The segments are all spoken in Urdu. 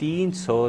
300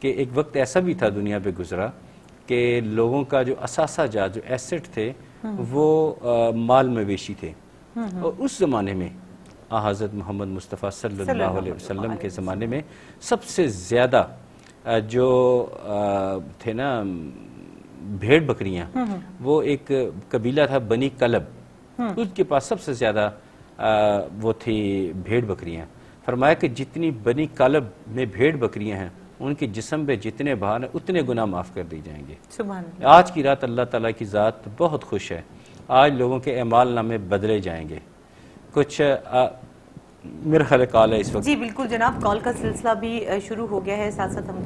کہ ایک وقت ایسا بھی تھا دنیا پہ گزرا کہ لوگوں کا جو اثاثہ جات جو ایسٹ تھے وہ مال مویشی تھے، اور اس زمانے میں حضرت محمد مصطفیٰ صلی اللہ علیہ وسلم کے زمانے میں سب سے زیادہ جو تھے نا بھیڑ بکریاں، وہ ایک قبیلہ تھا بنی کلب، اس کے پاس سب سے زیادہ وہ تھی بھیڑ بکریاں۔ فرمایا کہ جتنی بنی کلب میں بھیڑ بکریاں ہیں ان کے جسم پہ جتنے بھار ہیں اتنے گناہ معاف کر دی جائیں گے۔ سبحان اللہ۔ آج کی رات اللہ تعالیٰ کی ذات بہت خوش ہے، آج لوگوں کے اعمال نامے بدلے جائیں گے۔ کچھ میرا خیال کال ہے اس وقت۔ جی بالکل جناب، کال کا سلسلہ بھی شروع ہو گیا ہے، ساتھ ساتھ ہم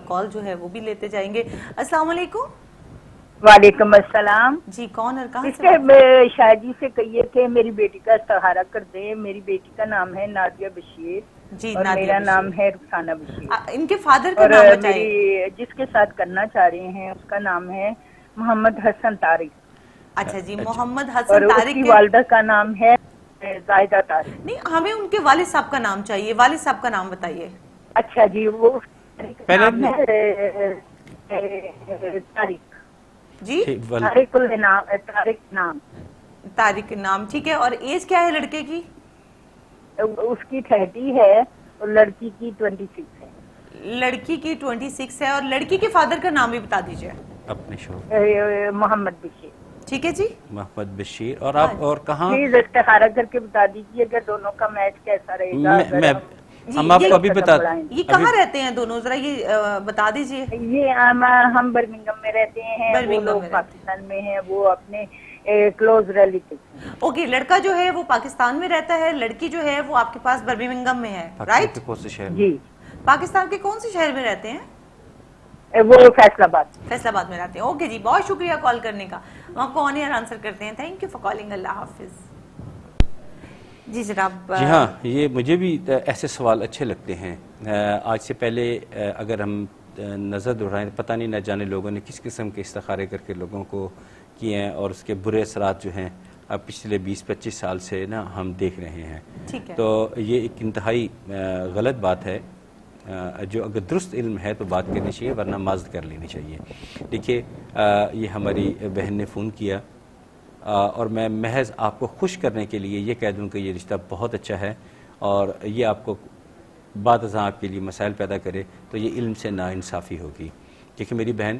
کال جو ہے وہ بھی لیتے جائیں گے۔ السلام علیکم۔ وعلیکم السلام۔ جی کون اور کہاں اس سے؟ کے شاید جی سے کہیے کہ میری بیٹی کا استخارہ کر دیں۔ میری بیٹی کا نام ہے نادیہ بشیر جی اور نادیہ میرا بشیر۔ نام ہے رخسانہ بشیر، ان کے فادر کا اور نام بتائیے۔ میری جس کے ساتھ کرنا چاہ رہے ہیں اس کا نام ہے محمد حسن طارق، اچھا جی، محمد اور حسن اس طارق کی کے، والدہ کا نام ہے زائدہ طارق۔ نہیں ہمیں ان کے والد صاحب کا نام چاہیے، والد صاحب کا نام بتائیے۔ اچھا جی، وہ پہلے نام ہے طارق، جی طارق النام، طارق نام۔ طارق نام، ٹھیک ہے۔ اور ایج کیا ہے لڑکے کی؟ اس کی 30 ہے اور لڑکی کی 26 ہے۔ لڑکی کی 26 ہے، اور لڑکی کے فادر کا نام بھی بتا دیجئے۔ اپنے شوہر محمد بشیر۔ ٹھیک ہے جی۔ محمد بشیر۔ اور آپ اور کہاں؟ پلیز استخارہ کر کے بتا دیجیے کہ دونوں کا میچ کیسا رہے گا۔ میں ہم آپ کو ابھی بتا، یہ کہاں رہتے ہیں دونوں، ذرا یہ بتا دیجئے۔ یہ ہم برمنگم میں رہتے ہیں، وہ لوگ پاکستان میں ہیں، وہ اپنے کلوز ریلیٹیو۔ اوکے، لڑکا جو ہے وہ پاکستان میں رہتا ہے، لڑکی جو ہے وہ آپ کے پاس برمنگم میں ہے، رائٹ؟ کون سے شہر میں؟ جی، پاکستان کے کون سے شہر میں رہتے ہیں؟ وہ فیصل آباد۔ فیصل آباد میں رہتے ہیں۔ اوکے جی، بہت شکریہ کال کرنے کا، ہم آپ کو آن ایئر آنسر کرتے ہیں۔ Thank you for calling. اللہ حافظ۔ جی جناب۔ جی ہاں، یہ مجھے بھی ایسے سوال اچھے لگتے ہیں۔ آج سے پہلے اگر ہم نظر دوڑائیں، پتہ نہیں نہ جانے لوگوں نے کس قسم کے استخارے کر کے لوگوں کو کیے ہیں، اور اس کے برے اثرات جو ہیں اب پچھلے 20-25 سال سے نا ہم دیکھ رہے ہیں۔ ٹھیک ہے۔ تو یہ ایک انتہائی غلط بات ہے، جو اگر درست علم ہے تو بات کرنی چاہیے، ورنہ معذرت کر لینی چاہیے۔ دیکھیے، یہ ہماری بہن نے فون کیا، اور میں محض آپ کو خوش کرنے کے لیے یہ کہہ دوں کہ یہ رشتہ بہت اچھا ہے، اور یہ آپ کو بعد ازاں آپ کے لیے مسائل پیدا کرے تو یہ علم سے ناانصافی ہوگی۔ کیونکہ میری بہن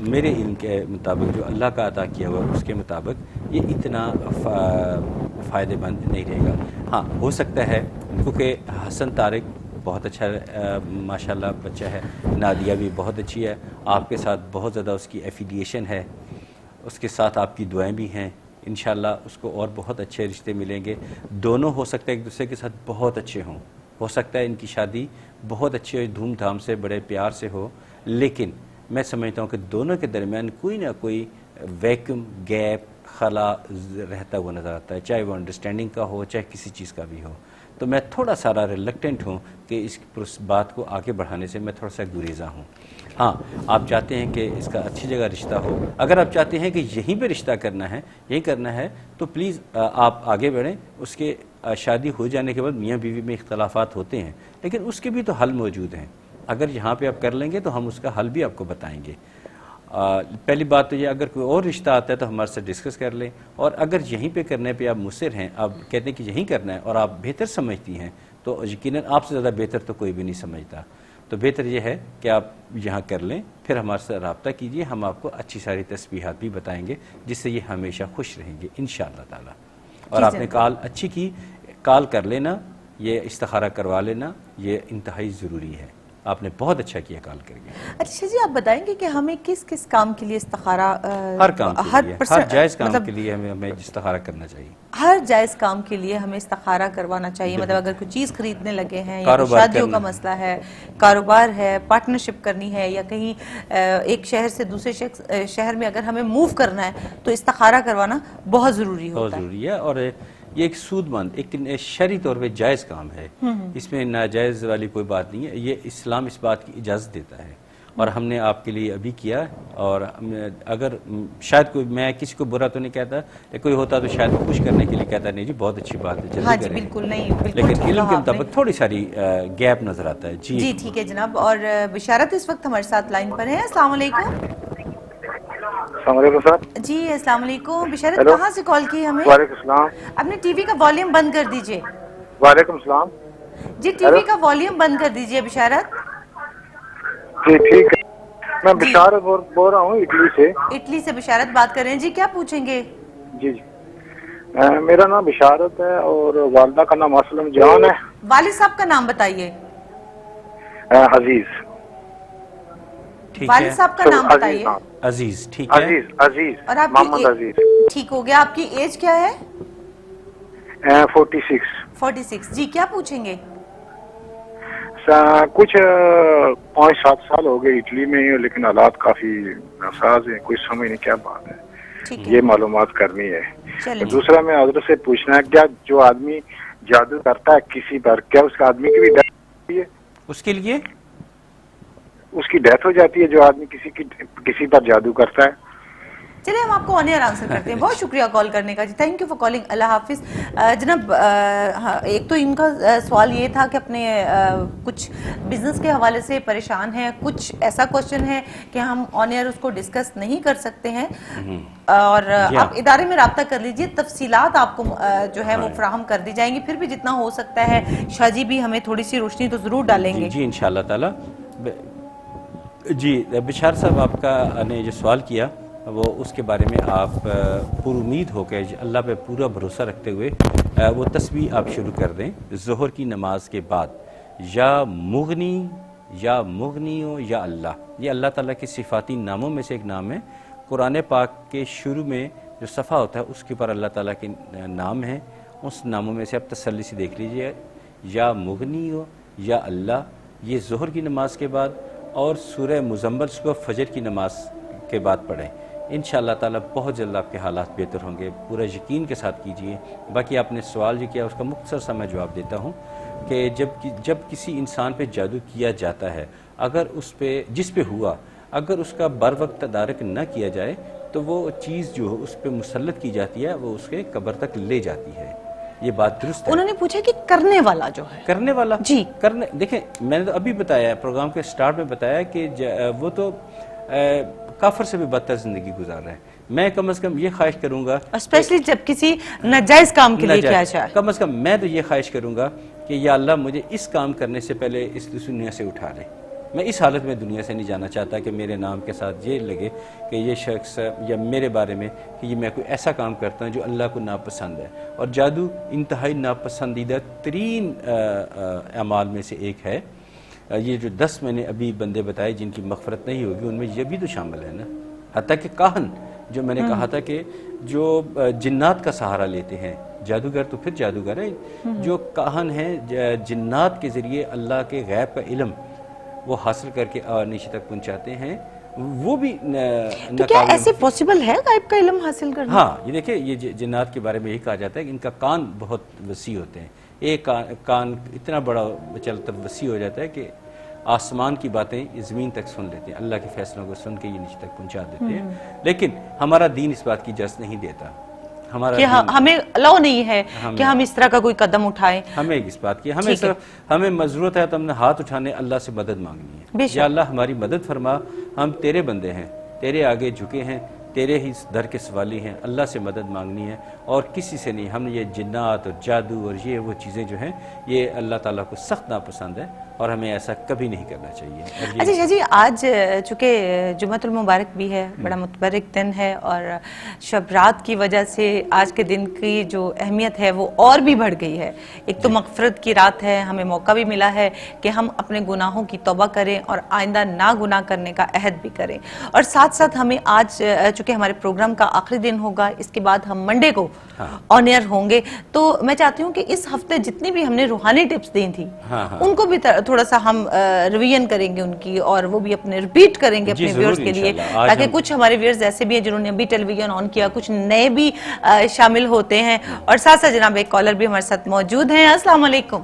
میرے علم کے مطابق، جو اللہ کا عطا کیا ہوا اس کے مطابق یہ اتنا فائدہ مند نہیں رہے گا۔ ہاں، ہو سکتا ہے کیونکہ حسن طارق بہت اچھا ماشاءاللہ بچہ ہے، نادیہ بھی بہت اچھی ہے، آپ کے ساتھ بہت زیادہ اس کی ایفیلیشن ہے، اس کے ساتھ آپ کی دعائیں بھی ہیں، انشاءاللہ اس کو اور بہت اچھے رشتے ملیں گے۔ دونوں ہو سکتا ہے ایک دوسرے کے ساتھ بہت اچھے ہوں، ہو سکتا ہے ان کی شادی بہت اچھے دھوم دھام سے بڑے پیار سے ہو، لیکن میں سمجھتا ہوں کہ دونوں کے درمیان کوئی نہ کوئی ویکیوم، گیپ، خلا رہتا ہوا نظر آتا ہے، چاہے وہ انڈرسٹینڈنگ کا ہو، چاہے کسی چیز کا بھی ہو۔ تو میں تھوڑا سارا ریلیکٹنٹ ہوں کہ اس بات کو آگے بڑھانے سے میں تھوڑا سا گریزاں ہوں۔ ہاں، آپ چاہتے ہیں کہ اس کا اچھی جگہ رشتہ ہو، اگر آپ چاہتے ہیں کہ یہیں پہ رشتہ کرنا ہے، یہیں کرنا ہے، تو پلیز آپ آگے بڑھیں۔ اس کے شادی ہو جانے کے بعد میاں بیوی میں اختلافات ہوتے ہیں، لیکن اس کے بھی تو حل موجود ہیں۔ اگر یہاں پہ آپ کر لیں گے تو ہم اس کا حل بھی آپ کو بتائیں گے۔ پہلی بات تو یہ، اگر کوئی اور رشتہ آتا ہے تو ہمارے سے ڈسکس کر لیں، اور اگر یہیں پہ کرنے پہ آپ مصر ہیں، آپ کہتے ہیں کہ یہیں کرنا ہے اور آپ بہتر سمجھتی ہیں، تو یقیناً آپ سے زیادہ بہتر تو کوئی بھی نہیں سمجھتا۔ تو بہتر یہ ہے کہ آپ یہاں کر لیں، پھر ہمارے سے رابطہ کیجئے، ہم آپ کو اچھی ساری تسبیحات بھی بتائیں گے، جس سے یہ ہمیشہ خوش رہیں گے انشاءاللہ تعالی۔ اور آپ نے کال اچھی کی، کال کر لینا، یہ استخارہ کروا لینا، یہ انتہائی ضروری ہے۔ آپ نے بہت اچھا کیا کال کر کے۔ اچھا جی، آپ بتائیں گے کہ ہمیں کس کس کام کے لیے استخارہ، ہر کام کے لیے، ہر جائز کام کے لیے ہمیں استخارہ کرنا چاہیے۔ ہر جائز کام کے لیے ہمیں استخارہ کروانا چاہیے، مطلب اگر کوئی چیز خریدنے لگے ہیں، یا شادیوں کا مسئلہ ہے، کاروبار ہے، پارٹنرشپ کرنی ہے، یا کہیں ایک شہر سے دوسرے شہر میں اگر ہمیں موو کرنا ہے تو استخارہ کروانا بہت ضروری ہوتا ہے۔ بہت ضروری ہے، اور یہ ایک سود مند، ایک شرعی طور پہ جائز کام ہے، اس میں ناجائز والی کوئی بات نہیں ہے۔ یہ اسلام اس بات کی اجازت دیتا ہے، اور ہم نے آپ کے لیے ابھی کیا. اور اگر شاید کوئی میں کسی کو برا تو نہیں کہتا, لیکن کوئی ہوتا تو شاید خوش کرنے کے لیے کہتا نہیں جی بہت اچھی بات ہے جلدی کریں. بالکل نہیں, بالکل لیکن علم کے مطابق تھوڑی ساری گیپ نظر آتا ہے. جی ٹھیک ہے جناب. اور بشارت اس وقت ہمارے ساتھ لائن پر ہے. السلام علیکم. السلام علیکم سر. جی السلام علیکم. بشارت کہاں سے کال کی ہمیں؟ وعلیکم السلام. اپنے ٹی وی کا والیوم بند کر دیجئے. وعلیکم السلام. جی ٹی وی کا والیوم بند کر دیجئے بشارت. جی ٹھیک ہے. میں بشارت بول رہا ہوں اٹلی سے. اٹلی سے بشارت بات کر رہے ہیں. جی کیا پوچھیں گے؟ جی میرا نام بشارت ہے اور والدہ کا نام اسلم جان ہے. والد صاحب کا نام بتائیے. عزیز. والد صاحب کا نام بتائیے. عزیز. ٹھیک ہے. عزیز اور آپ محمد عزیز. ٹھیک ہو گیا. آپ کی ایج کیا ہے؟ 46. 46. جی کیا پوچھیں گے؟ کچھ 5-7 سال ہو گئے اٹلی میں, لیکن حالات کافی ناساز ہیں, کوئی سمجھ نہیں کیا بات ہے. یہ معلومات کرنی ہے. دوسرا میں حضرت سے پوچھنا ہے, کیا جو آدمی جادو کرتا ہے کسی پر, کیا اس آدمی کی بھی ڈیتھ ہوتی ہے؟ اس کے لیے اس کی ڈیتھ ہو جاتی ہے جو آدمی کسی پر جادو کرتا ہے؟ چلیے ہم آپ کو آن ایئر آنسر کرتے ہیں. بہت شکریہ کال کرنے کا. جی تھینک یو فار کالنگ. اللہ حافظ. جناب ایک تو ان کا سوال یہ تھا کہ اپنے کچھ بزنس کے حوالے سے پریشان ہیں, کچھ ایسا کوشچن ہے کہ ہم آن ایئر اس کو ڈسکس نہیں کر سکتے ہیں, اور آپ ادارے میں رابطہ کر لیجئے, تفصیلات آپ کو جو ہے وہ فراہم کر دی جائیں گی. پھر بھی جتنا ہو سکتا ہے شاہ جی بھی ہمیں تھوڑی سی روشنی تو ضرور ڈالیں گے. جی انشاءاللہ تعالی. جی بشار صاحب آپ کا نے جو سوال کیا وہ اس کے بارے میں آپ پر امید ہو کے اللہ پہ پورا بھروسہ رکھتے ہوئے وہ تسبیح آپ شروع کر دیں ظہر کی نماز کے بعد. یا مغنی یا مغنیو یا اللہ, یہ اللہ تعالیٰ کے صفاتی ناموں میں سے ایک نام ہے. قرآن پاک کے شروع میں جو صفحہ ہوتا ہے اس کے اوپر اللہ تعالیٰ کے نام ہیں. اس ناموں میں سے آپ تسلی سے دیکھ لیجئے, یا مغنیو یا اللہ, یہ ظہر کی نماز کے بعد, اور سورہ مزمل کو فجر کی نماز کے بعد پڑھیں. انشاءاللہ تعالیٰ بہت جلد آپ کے حالات بہتر ہوں گے. پورا یقین کے ساتھ کیجئے. باقی آپ نے سوال جو کیا اس کا مختصر سا میں جواب دیتا ہوں کہ جب کسی انسان پہ جادو کیا جاتا ہے, اگر جس پہ ہوا اگر اس کا بر وقت تدارک نہ کیا جائے تو وہ چیز جو اس پہ مسلط کی جاتی ہے وہ اس کے قبر تک لے جاتی ہے. یہ بات درست ہے. انہوں نے پوچھا کہ کرنے والا جو ہے, کرنے والا جی دیکھیں میں نے تو ابھی بتایا, پروگرام کے سٹارٹ میں بتایا کہ وہ تو کافر سے بھی بدتر زندگی گزار رہا ہے. میں کم از کم یہ خواہش کروں گا, اسپیشلی جب کسی ناجائز کام کے لیے کیا جائے, کم از کم میں تو یہ خواہش کروں گا کہ یا اللہ مجھے اس کام کرنے سے پہلے اس دنیا سے اٹھا لے. میں اس حالت میں دنیا سے نہیں جانا چاہتا کہ میرے نام کے ساتھ یہ لگے کہ یہ شخص یا میرے بارے میں کہ یہ میں کوئی ایسا کام کرتا ہوں جو اللہ کو ناپسند ہے. اور جادو انتہائی ناپسندیدہ ترین اعمال میں سے ایک ہے. یہ جو 10 میں نے ابھی بندے بتائے جن کی مغفرت نہیں ہوگی, ان میں یہ بھی تو شامل ہے نا. حتیٰ کہ کاہن جو میں نے کہا تھا کہ جو جنات کا سہارا لیتے ہیں, جادوگر تو پھر جادوگر ہے, جو کاہن ہیں جنات کے ذریعے اللہ کے غیب کا علم وہ حاصل کر کے نیچے تک پہنچاتے ہیں, وہ بھی تو کیا ایسے پوسیبل ہے غیب کا علم حاصل کرنا؟ ہاں یہ دیکھیں, یہ جنات کے بارے میں یہی کہا جاتا ہے کہ ان کا کان بہت وسیع ہوتے ہیں. ایک کان اتنا بڑا چلتا وسیع ہو جاتا ہے کہ آسمان کی باتیں زمین تک سن لیتے ہیں, اللہ کے فیصلوں کو سن کے یہ نیچے تک پہنچا دیتے ہیں. لیکن ہمارا دین اس بات کی اجازت نہیں دیتا, ہمیں الاؤ نہیں ہے کہ ہم اس طرح کا کوئی قدم اٹھائیں. ہمیں اس بات کی ہمیں ضرورت ہے تو ہم نے ہاتھ اٹھانے اللہ سے مدد مانگنی ہے. یا اللہ ہماری مدد فرما, ہم تیرے بندے ہیں, تیرے آگے جھکے ہیں, تیرے ہی در کے سوالی ہیں, اللہ سے مدد مانگنی ہے اور کسی سے نہیں. ہم نے یہ جنات اور جادو اور یہ وہ چیزیں جو ہیں یہ اللہ تعالیٰ کو سخت ناپسند ہے اور ہمیں ایسا کبھی نہیں کرنا چاہیے. اچھا شاہ جی, آج چونکہ جمعۃ المبارک بھی ہے, بڑا متبرک دن ہے, اور شب رات کی وجہ سے آج کے دن کی جو اہمیت ہے وہ اور بھی بڑھ گئی ہے. ایک تو مغفرت کی رات ہے, ہمیں موقع بھی ملا ہے کہ ہم اپنے گناہوں کی توبہ کریں اور آئندہ نہ گناہ کرنے کا عہد بھی کریں. اور ساتھ ساتھ ہمیں آج چونکہ ہمارے پروگرام کا آخری دن ہوگا, اس کے بعد ہم منڈے کو آن ایئر ہوں گے, تو میں چاہتی ہوں کہ اس ہفتے جتنی بھی ہم نے روحانی ٹپس دی تھی ان کو بھی تھوڑا سا ہم ریویژن کریں گے ان کی, اور وہ بھی اپنے ریپیٹ کریں گے اپنے ویورز کے لیے, تاکہ کچھ ہمارے ویورز ایسے بھی ہیں جنہوں نے ابھی ٹیلی ویژن آن کیا, کچھ نئے بھی شامل ہوتے ہیں. اور ساتھ ساتھ جناب ایک کالر بھی ہمارے ساتھ موجود ہیں. السلام علیکم.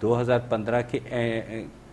2015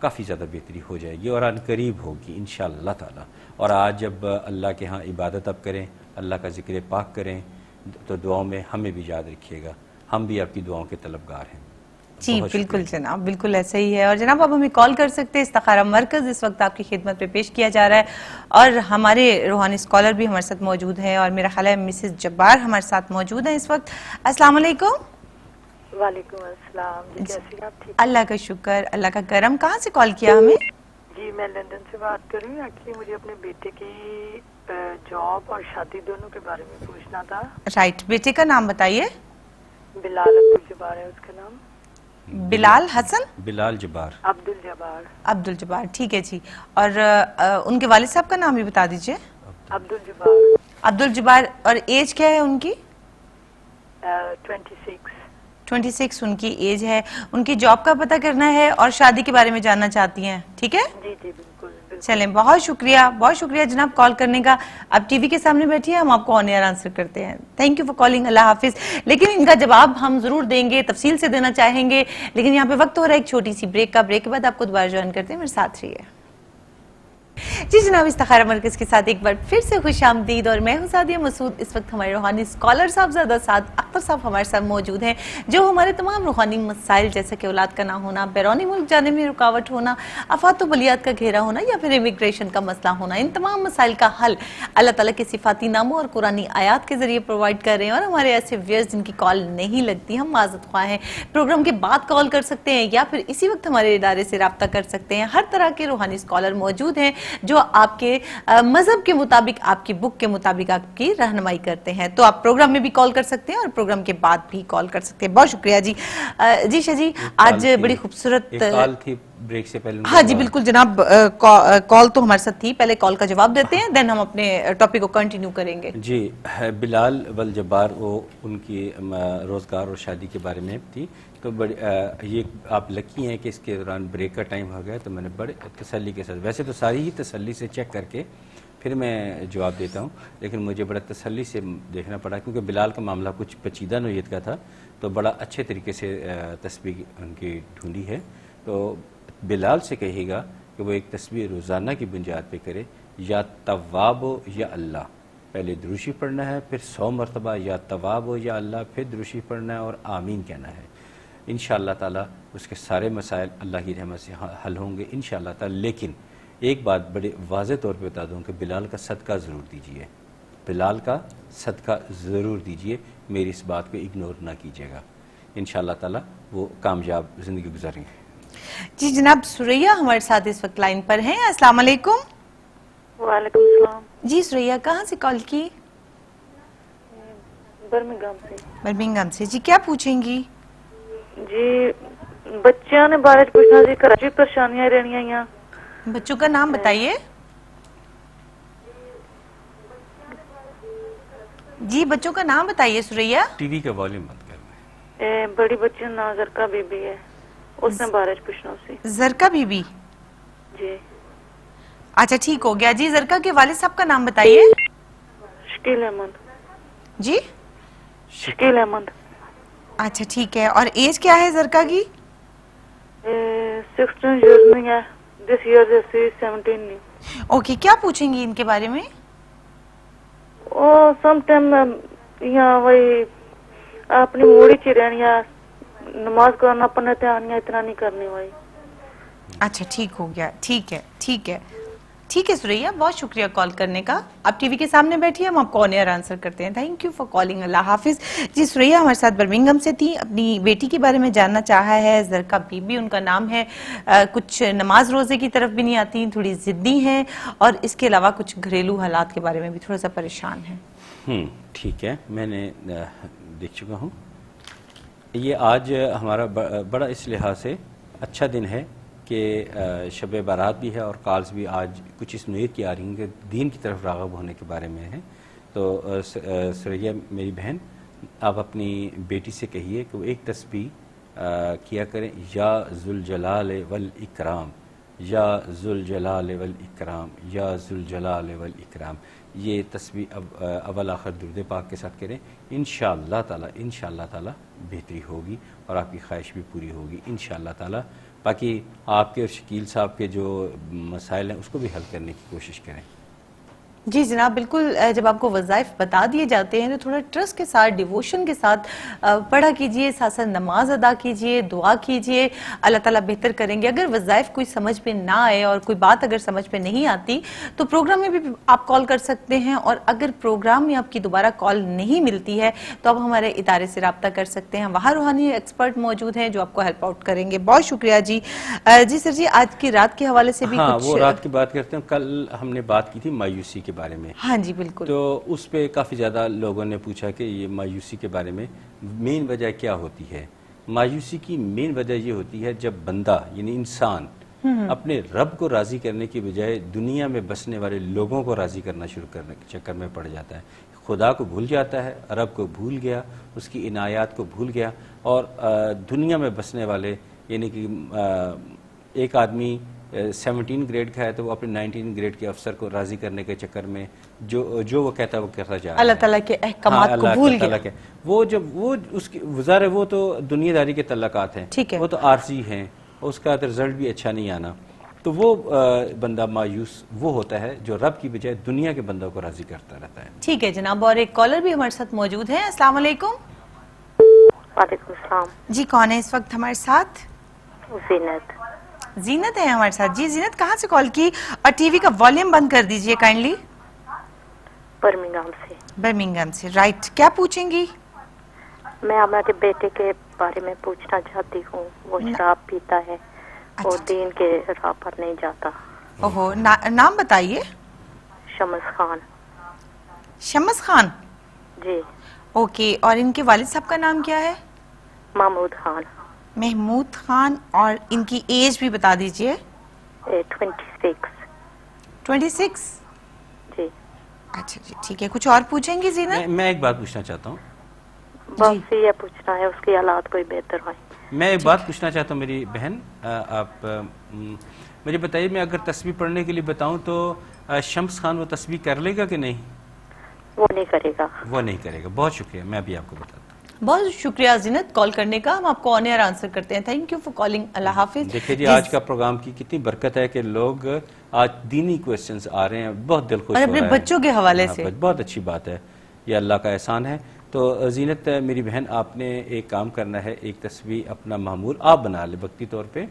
کافی زیادہ بہتری ہو جائے گی اور ان قریب ہوگی انشاءاللہ تعالی. اور آج جب اللہ کے ہاں عبادت اب کریں, اللہ کا ذکر پاک کریں, تو دعاؤں میں ہمیں بھی یاد رکھیے گا, ہم بھی آپ کی دعاؤں کے طلبگار ہیں. جی بالکل جناب, بالکل ایسا ہی ہے. اور جناب آپ ہمیں کال کر سکتے ہیں, استخارہ مرکز اس وقت آپ کی خدمت پہ پیش کیا جا رہا ہے, اور ہمارے روحانی اسکالر بھی ہمارے ساتھ موجود ہیں, اور میرا خیال ہے مسز جبار ہمارے ساتھ موجود ہیں اس وقت. السلام علیکم. وعلیکم السلام. جی کیسی ہیں آپ؟ ٹھیک. اللہ کا شکر, اللہ کا کرم. کہاں سے کال کیا ہمیں؟ جی میں لندن سے بات کر رہی ہوں. ایکچولی مجھے اپنے بیٹے کی جاب اور شادی دونوں کے بارے میں پوچھنا تھا. رائٹ, بیٹے کا نام بتائیے. بلال عبدالجبار ہے اس کا نام. بلال حسن, بلال جبار, عبدالجبار. عبدالجبار, ٹھیک ہے جی. اور ان کے والد صاحب کا نام بھی بتا دیجئے. عبدالجبار. عبدالجبار. اور ایج کیا ہے ان کی؟ 26 ان کی ایج ہے. ان کی جاب کا پتہ کرنا ہے اور شادی کے بارے میں جاننا چاہتی ہیں, ٹھیک ہے؟ جی جی بالکل. چلیں, بہت شکریہ, بہت شکریہ جناب کال کرنے کا. اب ٹی وی کے سامنے بیٹھیے, ہم آپ کو آن ایئر آنسر کرتے ہیں. تھینک یو فار کالنگ, اللہ حافظ. لیکن ان کا جواب ہم ضرور دیں گے, تفصیل سے دینا چاہیں گے, لیکن یہاں پہ وقت ہو رہا ہے ایک چھوٹی سی بریک کا. بریک کے بعد آپ کو دوبارہ جوائن کرتے ہیں, میرے ساتھ رہیے. جی جناب, استخارہ مرکز کے ساتھ ایک بار پھر سے خوش آمدید, اور میں ہوں سعدیہ مسعود. اس وقت ہمارے روحانی اسکالر صاحبزادہ سعد اختر صاحب ہمارے ساتھ موجود ہیں, جو ہمارے تمام روحانی مسائل جیسے کہ اولاد کا نہ ہونا, بیرونی ملک جانے میں رکاوٹ ہونا, آفات و بلیات کا گھیرا ہونا, یا پھر امیگریشن کا مسئلہ ہونا, ان تمام مسائل کا حل اللہ تعالیٰ کے صفاتی ناموں اور قرآنی آیات کے ذریعے پرووائڈ کر رہے ہیں. اور ہمارے ایسے ویئرز جن کی کال نہیں لگتی, ہم معذرت خواہ ہیں, پروگرام کے بعد کال کر سکتے ہیں یا پھر اسی وقت ہمارے ادارے سے رابطہ کر سکتے ہیں. ہر طرح کے روحانی اسکالر موجود ہیں جو آپ کے مذہب کے مطابق, آپ کی بک کے مطابق آپ کی رہنمائی کرتے ہیں. تو آپ پروگرام میں بھی کال کر سکتے ہیں اور پروگرام کے بعد بھی کال کر سکتے ہیں. بہت شکریہ جی. جی شاہ جی, آج بڑی خوبصورت کال تھی بریک سے پہلے. ہاں جی بالکل جناب, کال تو ہمارے ساتھ تھی, پہلے کال کا جواب دیتے ہیں, دین ہم اپنے ٹاپک کو کنٹینیو کریں گے. جی, بلال والجبار, وہ ان کی روزگار اور شادی کے بارے میں تھی. تو یہ آپ لکی ہیں کہ اس کے دوران بریک کا ٹائم ہو گیا, تو میں نے بڑے تسلی کے ساتھ, ویسے تو ساری ہی تسلی سے چیک کر کے پھر میں جواب دیتا ہوں, لیکن مجھے بڑا تسلی سے دیکھنا پڑا کیونکہ بلال کا معاملہ کچھ پیچیدہ نوعیت کا تھا, تو بڑا اچھے طریقے سے تسبیح ان کی ڈھونڈی ہے. تو بلال سے کہے گا کہ وہ ایک تسبیح روزانہ کی بنیاد پہ کرے, یا تواب ہو یا اللہ, پہلے دروشی پڑھنا ہے, پھر 100 مرتبہ یا تواب ہو یا اللہ, پھر دروشی پڑھنا ہے اور آمین کہنا ہے. انشاءاللہ تعالی اس کے سارے مسائل اللہ کی رحمت سے حل ہوں گے انشاءاللہ تعالی. لیکن ایک بات بڑے واضح طور پہ بتا دوں کہ بلال کا صدقہ ضرور دیجئے, بلال کا صدقہ ضرور دیجئے, میری اس بات کو اگنور نہ کیجیے گا. انشاءاللہ تعالی وہ کامیاب زندگی گزاریں گے. جی جناب, سوریا ہمارے ساتھ اس وقت لائن پر ہیں. السلام علیکم. وعلیکم السلام. جی سوریا, کہاں سے کال کی؟ برمنگھم سے. برمنگھم سے. جی کیا پوچھیں گی؟ جی بچیاں نے بارے پوچھنا سی, کراچی پریشانیاں رہنیاں یہاں. بچوں کا نام بتائیے. جی بچوں کا نام بتائیے سوریا. ٹی وی کا والیوم بند کرنا ہے. بڑی بچی نا زرکا بی بی ہے, اس نے بارے پوچھنا سی. زرکا بی بی. جی اچھا ٹھیک ہو گیا. جی زرکا کے والد صاحب کا نام بتائیے. شکیل احمد. جی شکیل احمد. اچھا ٹھیک ہے. اور ایج کیا ہے زرکا کی؟ 16 years نہیں ہے, this year is 17 نہیں. اوکے, کیا پوچھیں گی ان کے بارے میں؟ سم ٹائم یہاں وہی اپنی موڑی چی رہنی ہے, نماز کرنا پڑھنے تے آنی اتنا نہیں کرنی وہی. اچھا ٹھیک ہو گیا. ٹھیک ہے ٹھیک ہے ٹھیک ہے سوریا, بہت شکریہ کال کرنے کا. آپ ٹی وی کے سامنے بیٹھیے, ہم آپ کو آن ایئر آنسر کرتے ہیں. تھینک یو فار کالنگ, اللہ حافظ. جی سوریا ہمارے ساتھ برمنگھم سے تھی, اپنی بیٹی کے بارے میں جاننا چاہا ہے. زرکا بی بی ان کا نام ہے. کچھ نماز روزے کی طرف بھی نہیں آتی, تھوڑی ضدی ہیں, اور اس کے علاوہ کچھ گھریلو حالات کے بارے میں بھی تھوڑا سا پریشان ہیں. ٹھیک ہے, میں نے دیکھ چکا ہوں. یہ آج ہمارا بڑا اس لحاظ سے اچھا دن ہے کہ شب بارات بھی ہے, اور کالز بھی آج کچھ اس نوعیت کی آ رہی ہیں کہ دین کی طرف راغب ہونے کے بارے میں ہیں. تو سریا میری بہن, آپ اپنی بیٹی سے کہیے کہ وہ ایک تسبیح کیا کریں, یا ذوالجلال والاکرام, یا ذوالجلال والاکرام, یا ذوالجلال والاکرام. یہ تسبیح اول آخر درود پاک کے ساتھ کریں. انشاءاللہ تعالی بہتری ہوگی اور آپ کی خواہش بھی پوری ہوگی انشاءاللہ تعالی. باقی آپ کے اور شکیل صاحب کے جو مسائل ہیں اس کو بھی حل کرنے کی کوشش کریں. جی جناب بالکل. جب آپ کو وظائف بتا دیے جاتے ہیں تو تھوڑا ٹرسٹ کے ساتھ ڈیووشن کے ساتھ پڑھا کیجئے, ساتھ ساتھ نماز ادا کیجئے, دعا کیجئے, اللہ تعالیٰ بہتر کریں گے. اگر وظائف کوئی سمجھ میں نہ آئے اور کوئی بات اگر سمجھ میں نہیں آتی تو پروگرام میں بھی آپ کال کر سکتے ہیں, اور اگر پروگرام میں آپ کی دوبارہ کال نہیں ملتی ہے تو آپ ہمارے ادارے سے رابطہ کر سکتے ہیں. وہاں روحانی ایکسپرٹ موجود ہیں جو آپ کو ہیلپ آؤٹ کریں گے. بہت شکریہ جی. جی سر جی, آج کی رات کے حوالے سے بھی ہاں کچھ. وہ رات کی بات کرتے ہیں. کل ہم نے بات کی تھی مایوسی کے بارے میں. ہاں جی بالکل. تو اس پہ کافی زیادہ لوگوں نے پوچھا کہ یہ مایوسی کے بارے میں مین وجہ کیا ہوتی ہے. مایوسی کی مین وجہ یہ ہوتی ہے جب بندہ یعنی انسان اپنے رب کو راضی کرنے کی بجائے دنیا میں بسنے والے لوگوں کو راضی کرنا شروع کرنے کے چکر میں پڑ جاتا ہے. خدا کو بھول جاتا ہے, رب کو بھول گیا, اس کی عنایات کو بھول گیا, اور دنیا میں بسنے والے یعنی کہ ایک آدمی 17 گریڈ کا ہے تو وہ اپنے 19 گریڈ کے افسر کو راضی کرنے کے چکر میں جو وہ کہتا ہے وہ کرتا جا رہا ہے. اللہ تعالیٰ کے احکامات کو بھول گیا. وہ جب وہ اس کی وزار ہے وہ تو دنیا داری کے تعلقات ہیں, وہ تو عارضی ہیں, اس کا رزلٹ بھی اچھا نہیں آنا. تو وہ بندہ مایوس وہ ہوتا ہے جو رب کی بجائے دنیا کے بندوں کو راضی کرتا رہتا ہے. ٹھیک ہے جناب. اور ایک کالر بھی ہمارے ساتھ موجود ہے. السلام علیکم. وعلیکم السلام. جی کون ہے اس وقت ہمارے ساتھ؟ زینت. زینت ہے ہمارے ساتھ. جی زینت کہاں سے کال کی؟ اور ٹی وی کا والیوم بند کر دیجئے کائنڈلی. برمنگھم سے. برمنگھم سے, رائٹ. کیا پوچھیں گی؟ میں ہمارے بیٹے کے بارے میں پوچھنا چاہتی ہوں. وہ شراب پیتا ہے اور دین کے راہ پر نہیں جاتا. اوہو, نام بتائیے. شمس خان. شمس خان. جی. اوکے, اور ان کے والد صاحب کا نام کیا ہے؟ محمود خان. محمود خان. اور ان کی ایج بھی بتا دیجئے. 26. 26. جی. اچھا جی ٹھیک ہے. کچھ اور پوچھیں گی زینت؟ میں ایک بات پوچھنا چاہتا ہوں. بس یہ پوچھنا ہے اس کی حالات کوئی بہتر ہوئے. میں ایک بات پوچھنا چاہتا ہوں میری بہن. آپ مجھے بتائیے, میں اگر تسبیح پڑھنے کے لیے بتاؤں تو شمس خان وہ تسبیح کر لے گا کہ نہیں؟ وہ نہیں کرے گا. وہ نہیں کرے گا. بہت شکریہ, میں بھی آپ کو بتاتا ہوں. بہت شکریہ زینت کال کرنے کا. ہم آپ کو آن ایئر آنسر کرتے ہیں. Thank you for calling. اللہ حافظ. دیکھیں جی آج کا پروگرام کی کتنی برکت ہے کہ لوگ آج دینی کوسچنز آ رہے ہیں. بہت دل خوش ہو رہا ہے. اور اپنے بچوں کے حوالے سے. بہت اچھی بات ہے, یہ اللہ کا احسان ہے. تو زینت میری بہن, آپ نے ایک کام کرنا ہے. ایک تسبیح اپنا معمول آپ بنا لے وقتی طور پہ.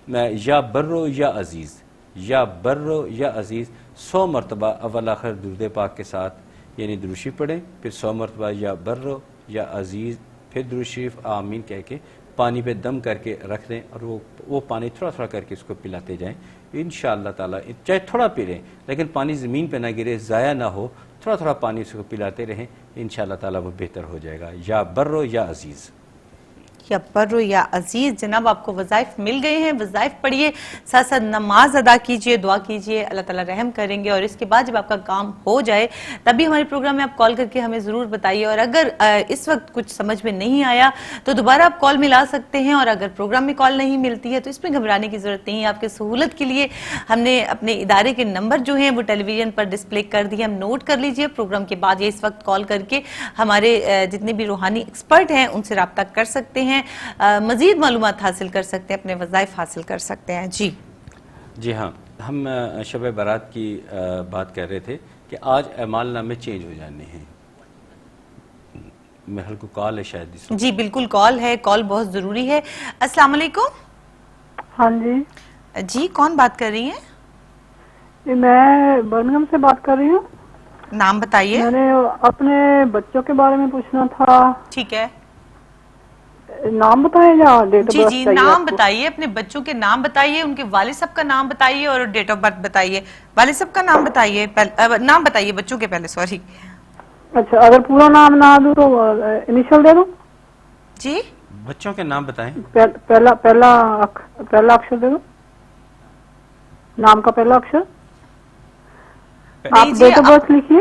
میں یا برو یا عزیز, یا برو یا عزیز 100 مرتبہ اول آخر درود پاک کے ساتھ یعنی درود شریف پڑھیں. پھر 100 مرتبہ یا برو یا عزیز, پھر درود شریف آمین کہہ کے پانی پہ دم کر کے رکھ دیں, اور وہ پانی تھوڑا تھوڑا کر کے اس کو پلاتے جائیں. انشاءاللہ تعالیٰ چاہے تھوڑا پی لیں لیکن پانی زمین پہ نہ گرے, ضائع نہ ہو, تھوڑا تھوڑا پانی اس کو پلاتے رہیں. انشاءاللہ تعالیٰ وہ بہتر ہو جائے گا. یا برو یا عزیز. یا برو یا عزیز. جناب آپ کو وظائف مل گئے ہیں, وظائف پڑھیے, ساتھ ساتھ نماز ادا کیجئے, دعا کیجئے, اللہ تعالیٰ رحم کریں گے. اور اس کے بعد جب آپ کا کام ہو جائے تبھی ہمارے پروگرام میں آپ کال کر کے ہمیں ضرور بتائیے. اور اگر اس وقت کچھ سمجھ میں نہیں آیا تو دوبارہ آپ کال ملا سکتے ہیں, اور اگر پروگرام میں کال نہیں ملتی ہے تو اس میں گھبرانے کی ضرورت نہیں ہے. آپ کے سہولت کے لیے ہم نے اپنے ادارے کے نمبر جو ہیں وہ ٹیلی ویژن پر ڈسپلے کر دیے, ہم نوٹ کر لیجئے. پروگرام کے بعد یہ اس وقت کال کر کے ہمارے جتنے بھی روحانی ایکسپرٹ ہیں ان سے رابطہ کر سکتے ہیں, مزید معلومات حاصل کر سکتے ہیں, اپنے وظائف حاصل کر سکتے ہیں. جی ہاں, ہم شب برات کی بات کر رہے تھے کہ آج اعمال نامے چینج ہو جانے ہیں. محل کو کال ہے شاید. جی بالکل کال ہے, کال بہت ضروری ہے. السلام علیکم. ہاں جی. جی کون بات کر رہی ہیں؟ میں برمنگھم سے بات کر رہی ہوں. نام بتائیے. میں نے اپنے بچوں کے بارے میں پوچھنا تھا. ٹھیک ہے, نام بتائیں یا ڈیٹ آف برتھ؟ جی نام بتائیے, اپنے بچوں کے نام بتائیے, ان کے والد صاحب کا نام بتائیے اور ڈیٹ آف برتھ بتائیے. والد صاحب کا نام بتائیے, نام بتائیے بچوں کے پہلے. سوری. اچھا, اگر پورا نام نہ دوں تو انیشل دے دوں؟ جی بچوں کے نام بتائیں. پہلا اکشر دے دوں, نام کا پہلا اکشر. آپ ڈیٹ آف برتھ لکھیے.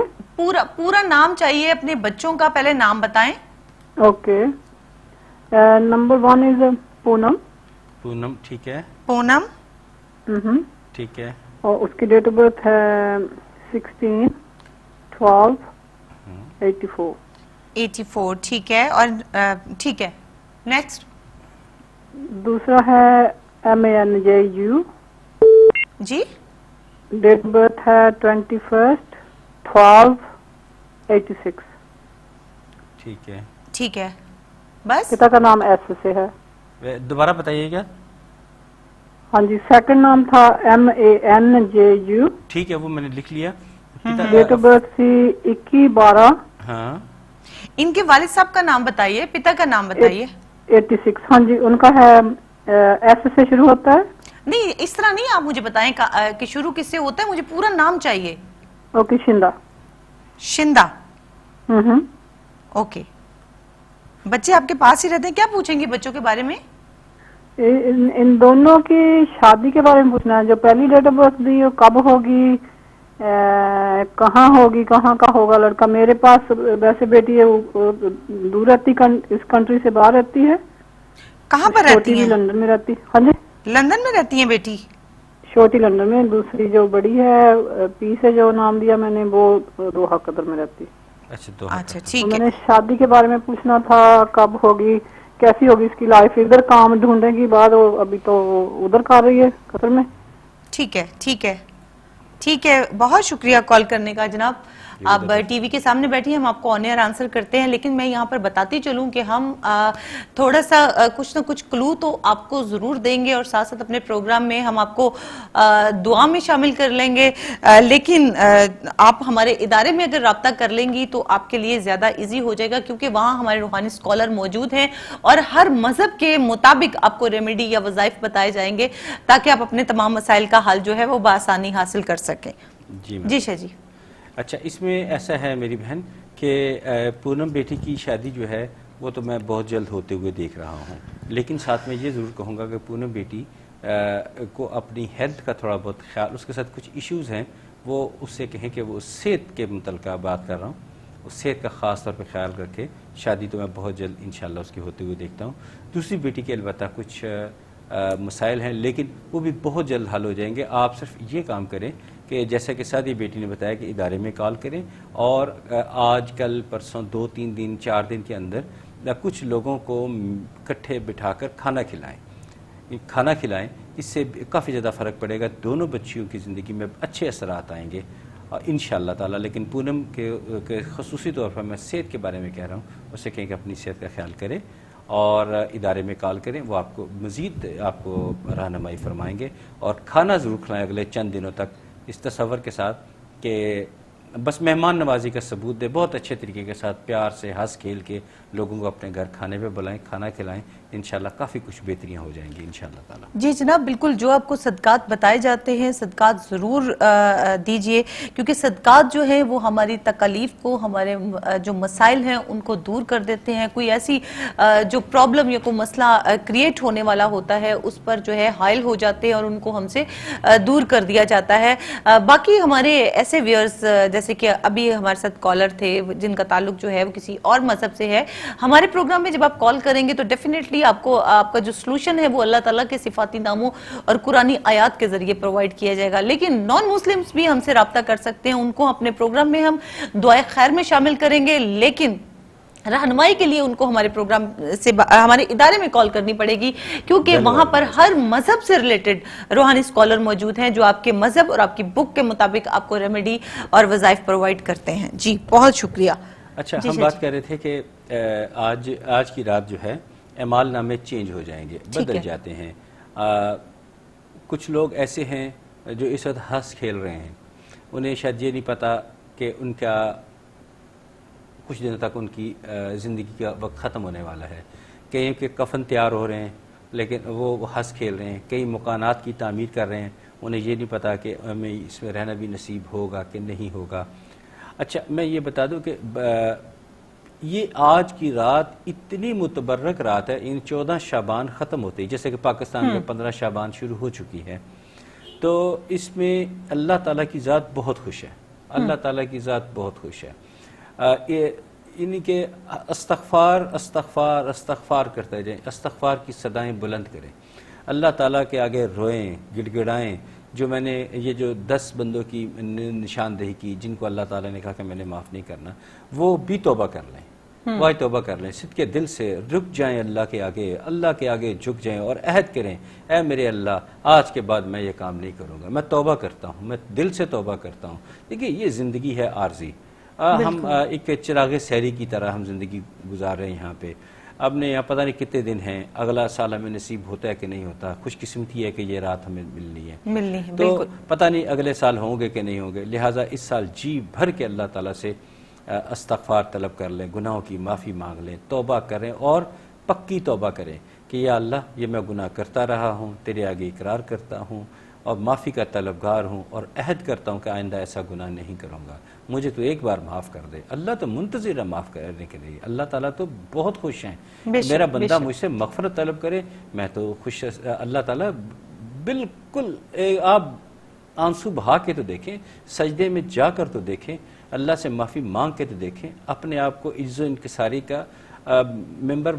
پورا نام چاہیے اپنے بچوں کا, پہلے نام بتائیں. اوکے. نمبر 1 از پونم. پونم, ٹھیک ہے. پونم, ٹھیک ہے. اور اس کی ڈیٹ آف برتھ ہے 16/12/84. 84, ٹھیک ہے. اور ٹھیک ہے, نیکسٹ. دوسرا ہے MANJU. جی ڈیٹ برتھ ہے 21/12/86. ٹھیک ہے. ٹھیک ہے بس. پتا کا نام ایس سے ہے. دوبارہ بتائیے گا. ہاں جی. سیکنڈ نام تھا MANJU. ٹھیک ہے وہ میں نے لکھ لیا. ڈیٹ آف برتھ تھی 21/12. ہاں. ان کے والد صاحب کا نام بتائیے, پتا کا نام بتائیے. 86. ہاں جی. ان کا ہے ایس سے شروع ہوتا ہے. نہیں اس طرح نہیں, آپ مجھے بتائیں کہ شروع کس سے ہوتا ہے, مجھے پورا نام چاہیے. اوکے. شندا. شندا. اوکے. بچے آپ کے پاس ہی رہتے ہیں, کیا پوچھیں گے بچوں کے بارے میں؟ ان دونوں کی شادی کے بارے میں پوچھنا ہے. جو پہلی ڈیٹ آف برتھ دی وہ کب ہوگی, کہاں ہوگی, کہاں کا ہوگا لڑکا. میرے پاس ویسے بیٹی ہے, وہ دور رہتی, اس کنٹری سے باہر رہتی ہے. کہاں پر رہتی ہیں؟ لندن میں رہتی. ہاں جی. لندن میں رہتی ہیں بیٹی؟ چھوٹی لندن میں, دوسری جو بڑی ہے پی سے جو نام دیا میں نے وہ دوحہ قطر میں رہتی. اچھا ٹھیک میں ہے. نے شادی کے بارے میں پوچھنا تھا, کب ہوگی, کیسی ہوگی اس کی لائف. ادھر کام ڈھونڈنے کی بعد ابھی تو ادھر کر رہی ہے قطر میں. ٹھیک ہے ٹھیک ہے ٹھیک ہے. بہت شکریہ کال کرنے کا جناب. آپ ٹی وی کے سامنے بیٹھی, ہم آپ کو آن ایئر آنسر کرتے ہیں, لیکن میں یہاں پر بتاتی چلوں کہ ہم تھوڑا سا کچھ نہ کچھ کلو تو آپ کو ضرور دیں گے, اور ساتھ ساتھ اپنے پروگرام میں ہم آپ کو دعا میں شامل کر لیں گے. لیکن آپ ہمارے ادارے میں اگر رابطہ کر لیں گی تو آپ کے لیے زیادہ ایزی ہو جائے گا, کیونکہ وہاں ہمارے روحانی اسکالر موجود ہیں اور ہر مذہب کے مطابق آپ کو ریمیڈی یا وظائف بتائے جائیں گے, تاکہ آپ اپنے تمام مسائل کا حل جو ہے وہ بآسانی حاصل کر سکیں. جی شاہ جی. اچھا, اس میں ایسا ہے میری بہن کہ پونم بیٹی کی شادی جو ہے وہ تو میں بہت جلد ہوتے ہوئے دیکھ رہا ہوں, لیکن ساتھ میں یہ ضرور کہوں گا کہ پونم بیٹی کو اپنی ہیلتھ کا تھوڑا بہت خیال, اس کے ساتھ کچھ ایشوز ہیں, وہ اس سے کہیں کہ وہ صحت کے متعلقہ بات کر رہا ہوں, اس صحت کا خاص طور پہ خیال رکھے. شادی تو میں بہت جلد انشاءاللہ اس کی ہوتے ہوئے دیکھتا ہوں. دوسری بیٹی کے البتہ کچھ مسائل ہیں, لیکن وہ بھی بہت جلد حل ہو جائیں گے. آپ صرف یہ کام کریں کہ جیسا کہ سادی بیٹی نے بتایا کہ ادارے میں کال کریں, اور آج کل پرسوں 2-3 دن 4 دن کے اندر کچھ لوگوں کو اکٹھے بٹھا کر کھانا کھلائیں. اس سے کافی زیادہ فرق پڑے گا, دونوں بچیوں کی زندگی میں اچھے اثرات آئیں گے انشاءاللہ تعالی. لیکن پونم کے خصوصی طور پر میں صحت کے بارے میں کہہ رہا ہوں, اسے کہیں کہ اپنی صحت کا خیال کریں اور ادارے میں کال کریں, وہ آپ کو مزید آپ کو رہنمائی فرمائیں گے. اور کھانا ضرور کھلائیں اگلے چند دنوں تک, اس تصور کے ساتھ کہ بس مہمان نوازی کا ثبوت دے, بہت اچھے طریقے کے ساتھ پیار سے ہنس کھیل کے لوگوں کو اپنے گھر کھانے پہ بلائیں, کھانا کھلائیں. انشاءاللہ کافی کچھ بہتریاں ہو جائیں گی انشاءاللہ تعالی. جی جناب, بالکل جو آپ کو صدقات بتائے جاتے ہیں صدقات ضرور دیجئے, کیونکہ صدقات جو ہیں وہ ہماری تکالیف کو, ہمارے جو مسائل ہیں ان کو دور کر دیتے ہیں. کوئی ایسی جو پرابلم یا کوئی مسئلہ کریٹ ہونے والا ہوتا ہے اس پر جو ہے حائل ہو جاتے ہیں اور ان کو ہم سے دور کر دیا جاتا ہے. باقی ہمارے ایسے ویئرز جیسے کہ ابھی ہمارے ساتھ کالر تھے جن کا تعلق جو ہے وہ کسی اور مذہب سے ہے, ہمارے پروگرام میں جب آپ کال کریں گے تو ڈیفینیٹلی آپ کو آپ کا جو سلوشن ہے وہ اللہ تعالیٰ کے صفاتی ناموں اور قرآنی آیات کے ذریعے پرووائڈ کیا جائے گا. لیکن نان مسلمز بھی ہم سے رابطہ کر سکتے ہیں, ان کو اپنے پروگرام میں ہم دعائے خیر میں شامل کریں گے, لیکن رہنمائی کے لیے ان کو ہمارے پروگرام سے ہمارے ادارے میں کال کرنی پڑے گی, کیونکہ وہاں پر ہر مذہب سے ریلیٹڈ روحانی اسکالر موجود ہیں جو آپ کے مذہب اور آپ کی بک کے مطابق آپ کو ریمیڈی اور وظائف پرووائڈ کرتے ہیں. جی بہت شکریہ. اچھا, ہم بات کر رہے تھے کہ آج کی رات جو ہے اعمال نامے چینج ہو جائیں گے, بدل جاتے ہیں. کچھ لوگ ایسے ہیں جو اس وقت ہنس کھیل رہے ہیں, انہیں شاید یہ نہیں پتا کہ ان کا کچھ دنوں تک ان کی زندگی کا وقت ختم ہونے والا ہے. کئی کے کفن تیار ہو رہے ہیں لیکن وہ ہنس کھیل رہے ہیں, کئی مکانات کی تعمیر کر رہے ہیں, انہیں یہ نہیں پتا کہ ہمیں اس میں رہنا بھی نصیب ہوگا کہ نہیں ہوگا. اچھا, میں یہ بتا دوں کہ یہ آج کی رات اتنی متبرک رات ہے, ان 14 شعبان ختم ہوتے ہی, جیسے کہ پاکستان میں 15 شعبان شروع ہو چکی ہے, تو اس میں اللہ تعالیٰ کی ذات بہت خوش ہے, اللہ تعالیٰ کی ذات بہت خوش ہے. یعنی کہ استغفار استغفار استغفار کرتے جائیں, استغفار کی صدائیں بلند کریں, اللہ تعالیٰ کے آگے روئیں, گڑ گڑائیں. جو میں نے یہ جو 10 بندوں کی نشاندہی کی جن کو اللہ تعالیٰ نے کہا کہ میں نے معاف نہیں کرنا, وہ بھی توبہ کر لیں, وہی توبہ کر لیں، صدقے دل سے رک جائیں اللہ کے آگے جھک جائیں اور عہد کریں، اے میرے اللہ آج کے بعد میں یہ کام نہیں کروں گا، میں توبہ کرتا ہوں، میں دل سے توبہ کرتا ہوں۔ دیکھیے یہ زندگی ہے عارضی، ہم ایک چراغ سحری کی طرح ہم زندگی گزار رہے ہیں یہاں پہ، اب نے یہاں پتہ نہیں کتنے دن ہیں، اگلا سال ہمیں نصیب ہوتا ہے کہ نہیں ہوتا، خوش قسمتی ہے کہ یہ رات ہمیں ملنی ہے تو پتہ نہیں اگلے سال ہوں گے کہ نہیں ہوں گے، لہٰذا اس سال جی بھر کے اللہ تعالیٰ سے استغفار طلب کر لیں، گناہوں کی معافی مانگ لیں، توبہ کریں اور پکی توبہ کریں کہ یا اللہ یہ میں گناہ کرتا رہا ہوں، تیرے آگے اقرار کرتا ہوں اور معافی کا طلبگار ہوں اور عہد کرتا ہوں کہ آئندہ ایسا گناہ نہیں کروں گا، مجھے تو ایک بار معاف کر دے۔ اللہ تو منتظر ہے معاف کرنے کے لیے، اللہ تعالیٰ تو بہت خوش ہیں، میرا بندہ مجھ سے مغفرت طلب کرے، میں تو خوش۔ اللہ تعالیٰ بالکل، آپ آنسو بہا کے تو دیکھیں، سجدے میں جا کر تو دیکھیں، اللہ سے معافی مانگ کے تو دیکھیں، اپنے آپ کو عز و انکساری کا ممبر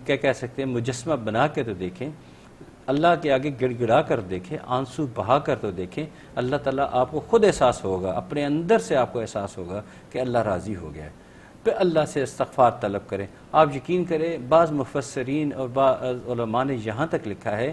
کیا کہہ سکتے ہیں مجسمہ بنا کے تو دیکھیں، اللہ کے آگے گڑ گڑا کر دیکھیں، آنسو بہا کر تو دیکھیں، اللہ تعالیٰ آپ کو خود احساس ہوگا، اپنے اندر سے آپ کو احساس ہوگا کہ اللہ راضی ہو گیا ہے، پھر اللہ سے استغفار طلب کریں۔ آپ یقین کریں بعض مفسرین اور بعض علماء نے یہاں تک لکھا ہے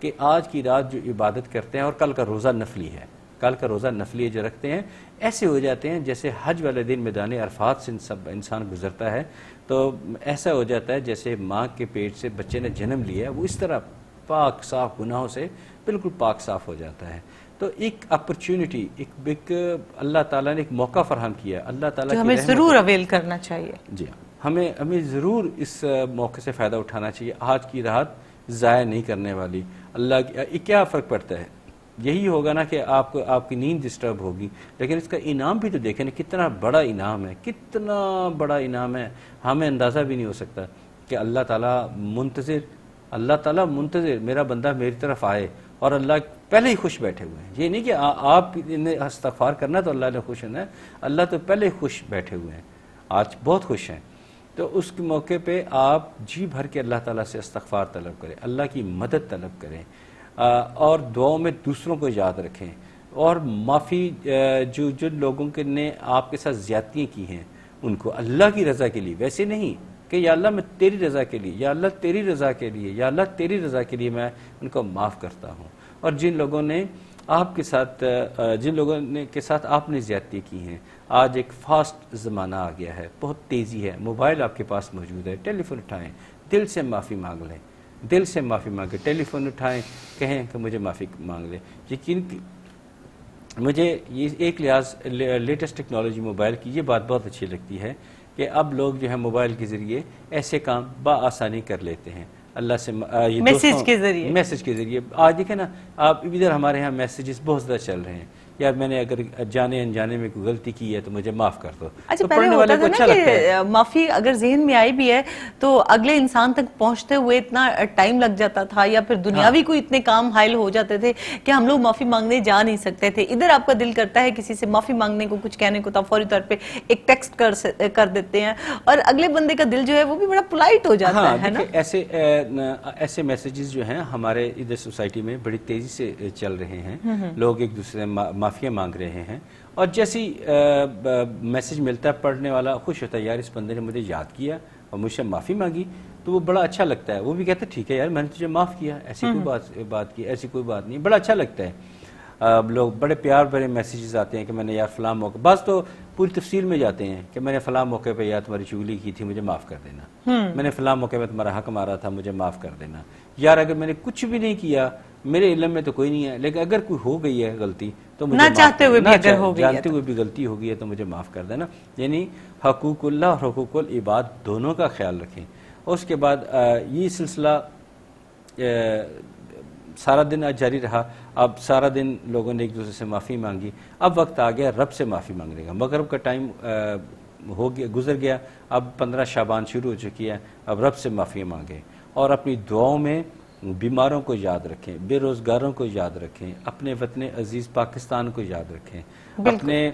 کہ آج کی رات جو عبادت کرتے ہیں اور کل کا روزہ نفلی ہے، کل کا روزہ نفلی جو رکھتے ہیں، ایسے ہو جاتے ہیں جیسے حج والے دن میدان عرفات سے انسان گزرتا ہے تو ایسا ہو جاتا ہے جیسے ماں کے پیٹ سے بچے نے جنم لیا ہے، وہ اس طرح پاک صاف گناہوں سے بالکل پاک صاف ہو جاتا ہے۔ تو ایک اپرچونٹی، ایک اللہ تعالیٰ نے ایک موقع فراہم کیا، اللہ تعالیٰ ہمیں ضرور اویل کرنا چاہیے۔ جی ہمیں ضرور اس موقع سے فائدہ اٹھانا چاہیے، آج کی رات ضائع نہیں کرنے والی۔ اللہ کیا فرق پڑتا ہے، یہی ہوگا نا کہ آپ کی نیند ڈسٹرب ہوگی، لیکن اس کا انعام بھی تو دیکھیں نا، کتنا بڑا انعام ہے، کتنا بڑا انعام ہے، ہمیں اندازہ بھی نہیں ہو سکتا کہ اللہ تعالیٰ منتظر میرا بندہ میری طرف آئے، اور اللہ پہلے ہی خوش بیٹھے ہوئے ہیں۔ یہ نہیں کہ آپ نے استغفار کرنا تو اللہ نے خوش ہونا ہے، اللہ تو پہلے ہی خوش بیٹھے ہوئے ہیں، آج بہت خوش ہیں۔ تو اس کے موقع پہ آپ جی بھر کے اللہ تعالیٰ سے استغفار طلب کریں، اللہ کی مدد طلب کریں، اور دعاؤں میں دوسروں کو یاد رکھیں، اور معافی جو لوگوں کے نے آپ کے ساتھ زیادتیاں کی ہیں ان کو اللہ کی رضا کے لیے، ویسے نہیں کہ یا اللہ میں تیری رضا کے لیے، یا اللہ تیری رضا کے لیے، یا اللہ تیری رضا کے لیے میں ان کو معاف کرتا ہوں۔ اور جن لوگوں کے ساتھ آپ نے زیادتی کی ہیں، آج ایک فاسٹ زمانہ آ گیا ہے، بہت تیزی ہے، موبائل آپ کے پاس موجود ہے، ٹیلی فون اٹھائیں، دل سے معافی مانگ لیں، دل سے معافی مانگیں، ٹیلی فون اٹھائیں، کہیں کہ مجھے معافی مانگ لیں۔ یقین مجھے یہ ایک لحاظ لیٹسٹ ٹیکنالوجی موبائل کی یہ بات بہت اچھی لگتی ہے کہ اب لوگ جو ہے موبائل کے ذریعے ایسے کام بآسانی کر لیتے ہیں، اللہ سے میسج کے ذریعے۔ آج دیکھیں نا، آپ ادھر ہمارے ہاں میسیجز بہت زیادہ چل رہے ہیں، یار میں نے اگر جانے انجانے میں کوئی غلطی کی ہے تو مجھے معاف کر دو۔ اچھا پہلے ہوتا تھا نا کہ معافی اگر ذہن میں آئی بھی ہے تو اگلے انسان تک پہنچتے ہوئے اتنا ٹائم لگ جاتا تھا، یا پھر دنیاوی کوئی اتنے کام حائل ہو جاتے تھے کہ ہم لوگ معافی مانگنے جا نہیں سکتے تھے۔ ادھر آپ کا دل کرتا ہے کسی سے معافی مانگنے کو، کچھ کہنے کو، تو فوری طور پہ ایک ٹیکسٹ کر دیتے ہیں، اور اگلے بندے کا دل جو ہے وہ بھی بڑا پولائٹ ہو جاتا ہے نا۔ ایسے میسیجز جو ہیں ہمارے ادھر سوسائٹی میں بڑی تیزی سے چل رہے ہیں، لوگ ایک دوسرے سے معافیاں مانگ رہے ہیں، اور جیسی میسیج ملتا ہے پڑھنے والا خوش ہوتا ہے، یار اس بندے نے مجھے یاد کیا اور مجھ سے معافی مانگی، تو وہ بڑا اچھا لگتا ہے، وہ بھی کہتا ہے ٹھیک ہے یار میں نے تجھے معاف کیا، ایسی کوئی بات کی، ایسی کوئی بات نہیں، بڑا اچھا لگتا ہے۔ لوگ بڑے پیار بھرے میسیجز آتے ہیں کہ میں نے یار فلاں موقع، بعض تو پوری تفصیل میں جاتے ہیں کہ میں نے فلاں موقع پہ یار تمہاری چغلی کی تھی، مجھے معاف کر دینا، میں نے فلاں موقع پہ تمہارا حق مارا تھا، مجھے معاف کر دینا، یار اگر میں نے کچھ بھی نہیں کیا، میرے علم میں تو کوئی نہیں ہے، لیکن اگر کوئی ہو گئی ہے غلطی تو مجھے چاہتے ہوئے بھی اگر ہو گئی ہے، جانتے ہوئے بھی غلطی ہو گئی ہے تو مجھے معاف کر دینا۔ یعنی حقوق اللہ اور حقوق العباد دونوں کا خیال رکھیں۔ اور اس کے بعد یہ سلسلہ سارا دن آج جاری رہا، اب سارا دن لوگوں نے ایک دوسرے سے معافی مانگی، اب وقت آ گیا رب سے معافی مانگنے کا۔ مغرب کا ٹائم گزر گیا، اب 15 شعبان شروع ہو چکی ہے، اب رب سے معافی مانگیں، اور اپنی دعاؤں میں بیماروں کو یاد رکھیں، بے روزگاروں کو یاد رکھیں، اپنے وطن عزیز پاکستان کو یاد رکھیں، اپنے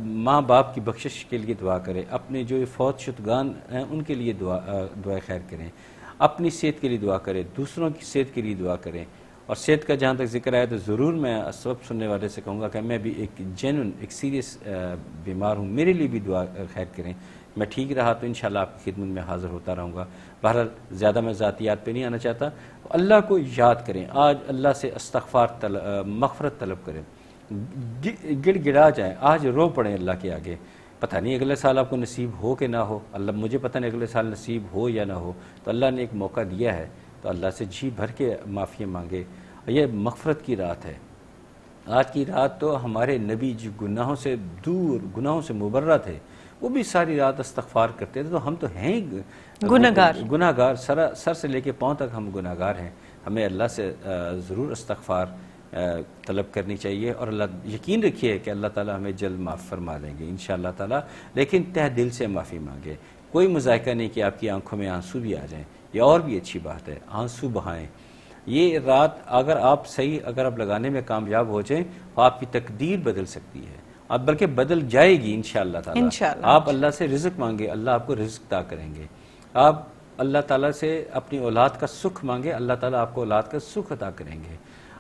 ماں باپ کی بخشش کے لیے دعا کریں، اپنے جو فوت شدگان ہیں ان کے لیے دعا خیر کریں، اپنی صحت کے لیے دعا کریں، دوسروں کی صحت کے لیے دعا کریں، اور صحت کا جہاں تک ذکر آیا تو ضرور میں سب سننے والے سے کہوں گا کہ میں بھی ایک جینون ایک سیریس بیمار ہوں، میرے لیے بھی دعا خیر کریں. میں ٹھیک رہا تو انشاءاللہ آپ کی خدمت میں حاضر ہوتا رہوں گا. بہرحال زیادہ میں ذاتیات پہ نہیں آنا چاہتا. اللہ کو یاد کریں، آج اللہ سے استغفار مغفرت طلب کریں، گڑ گڑا جائیں، آج رو پڑیں اللہ کے آگے. پتہ نہیں اگلے سال آپ کو نصیب ہو کہ نہ ہو، اللہ مجھے پتہ نہیں اگلے سال نصیب ہو یا نہ ہو، تو اللہ نے ایک موقع دیا ہے تو اللہ سے جی بھر کے معافی مانگے. یہ مغفرت کی رات ہے. آج کی رات تو ہمارے نبی جو گناہوں سے دور، گناہوں سے مبرہ تھے، وہ بھی ساری رات استغفار کرتے تھے. تو ہم تو ہیں گناہگار، سر سے لے کے پاؤں تک ہم گناہگار ہیں. ہمیں اللہ سے ضرور استغفار طلب کرنی چاہیے، اور اللہ یقین رکھیے کہ اللہ تعالیٰ ہمیں جلد معاف فرما دیں گے انشاءاللہ تعالیٰ. لیکن تہ دل سے معافی مانگے. کوئی مذائقہ نہیں کہ آپ کی آنکھوں میں آنسو بھی آ جائیں، یہ اور بھی اچھی بات ہے. آنسو بہائیں. یہ رات اگر آپ لگانے میں کامیاب ہو جائیں تو آپ کی تقدیر بدل سکتی ہے، اب بلکہ بدل جائے گی انشاءاللہ تعالیٰ. آپ اللہ سے رزق مانگے، اللہ آپ کو رزق عطا کریں گے. آپ اللہ تعالیٰ سے اپنی اولاد کا سکھ مانگے، اللہ تعالیٰ آپ کو اولاد کا سکھ عطا کریں گے.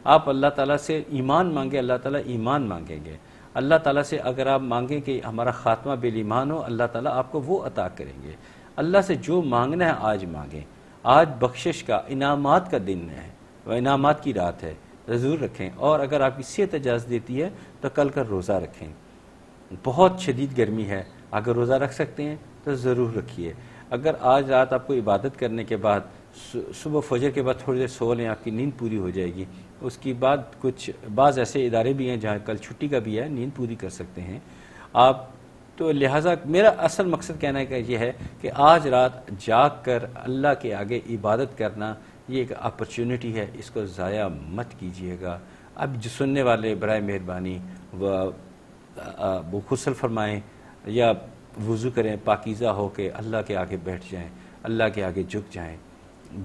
آپ اللہ تعالیٰ سے ایمان مانگے، اللہ تعالیٰ ایمان مانگیں گے. اللہ تعالیٰ سے اگر آپ مانگیں کہ ہمارا خاتمہ بالایمان ہو، اللہ تعالیٰ آپ کو وہ عطا کریں گے. اللہ سے جو مانگنا ہے آج مانگیں. آج بخشش کا، انعامات کا دن ہے، وہ انعامات کی رات ہے، ضرور رکھیں. اور اگر آپ کی صحت اجازت دیتی ہے تو کل کا روزہ رکھیں. بہت شدید گرمی ہے، اگر روزہ رکھ سکتے ہیں تو ضرور رکھیے. اگر آج رات آپ کو عبادت کرنے کے بعد صبح فجر کے بعد تھوڑی دیر سو لیں، آپ کی نیند پوری ہو جائے گی. اس کے بعد بعض ایسے ادارے بھی ہیں جہاں کل چھٹی کا بھی ہے، نیند پوری کر سکتے ہیں آپ. تو لہٰذا میرا اصل مقصد کہنا کا یہ ہے کہ آج رات جاگ کر اللہ کے آگے عبادت کرنا یہ ایک اپرچونٹی ہے، اس کو ضائع مت کیجیے گا. اب جو سننے والے برائے مہربانی وہ غسل فرمائیں یا وضو کریں، پاکیزہ ہو کے اللہ کے آگے بیٹھ جائیں، اللہ کے آگے جھک جائیں.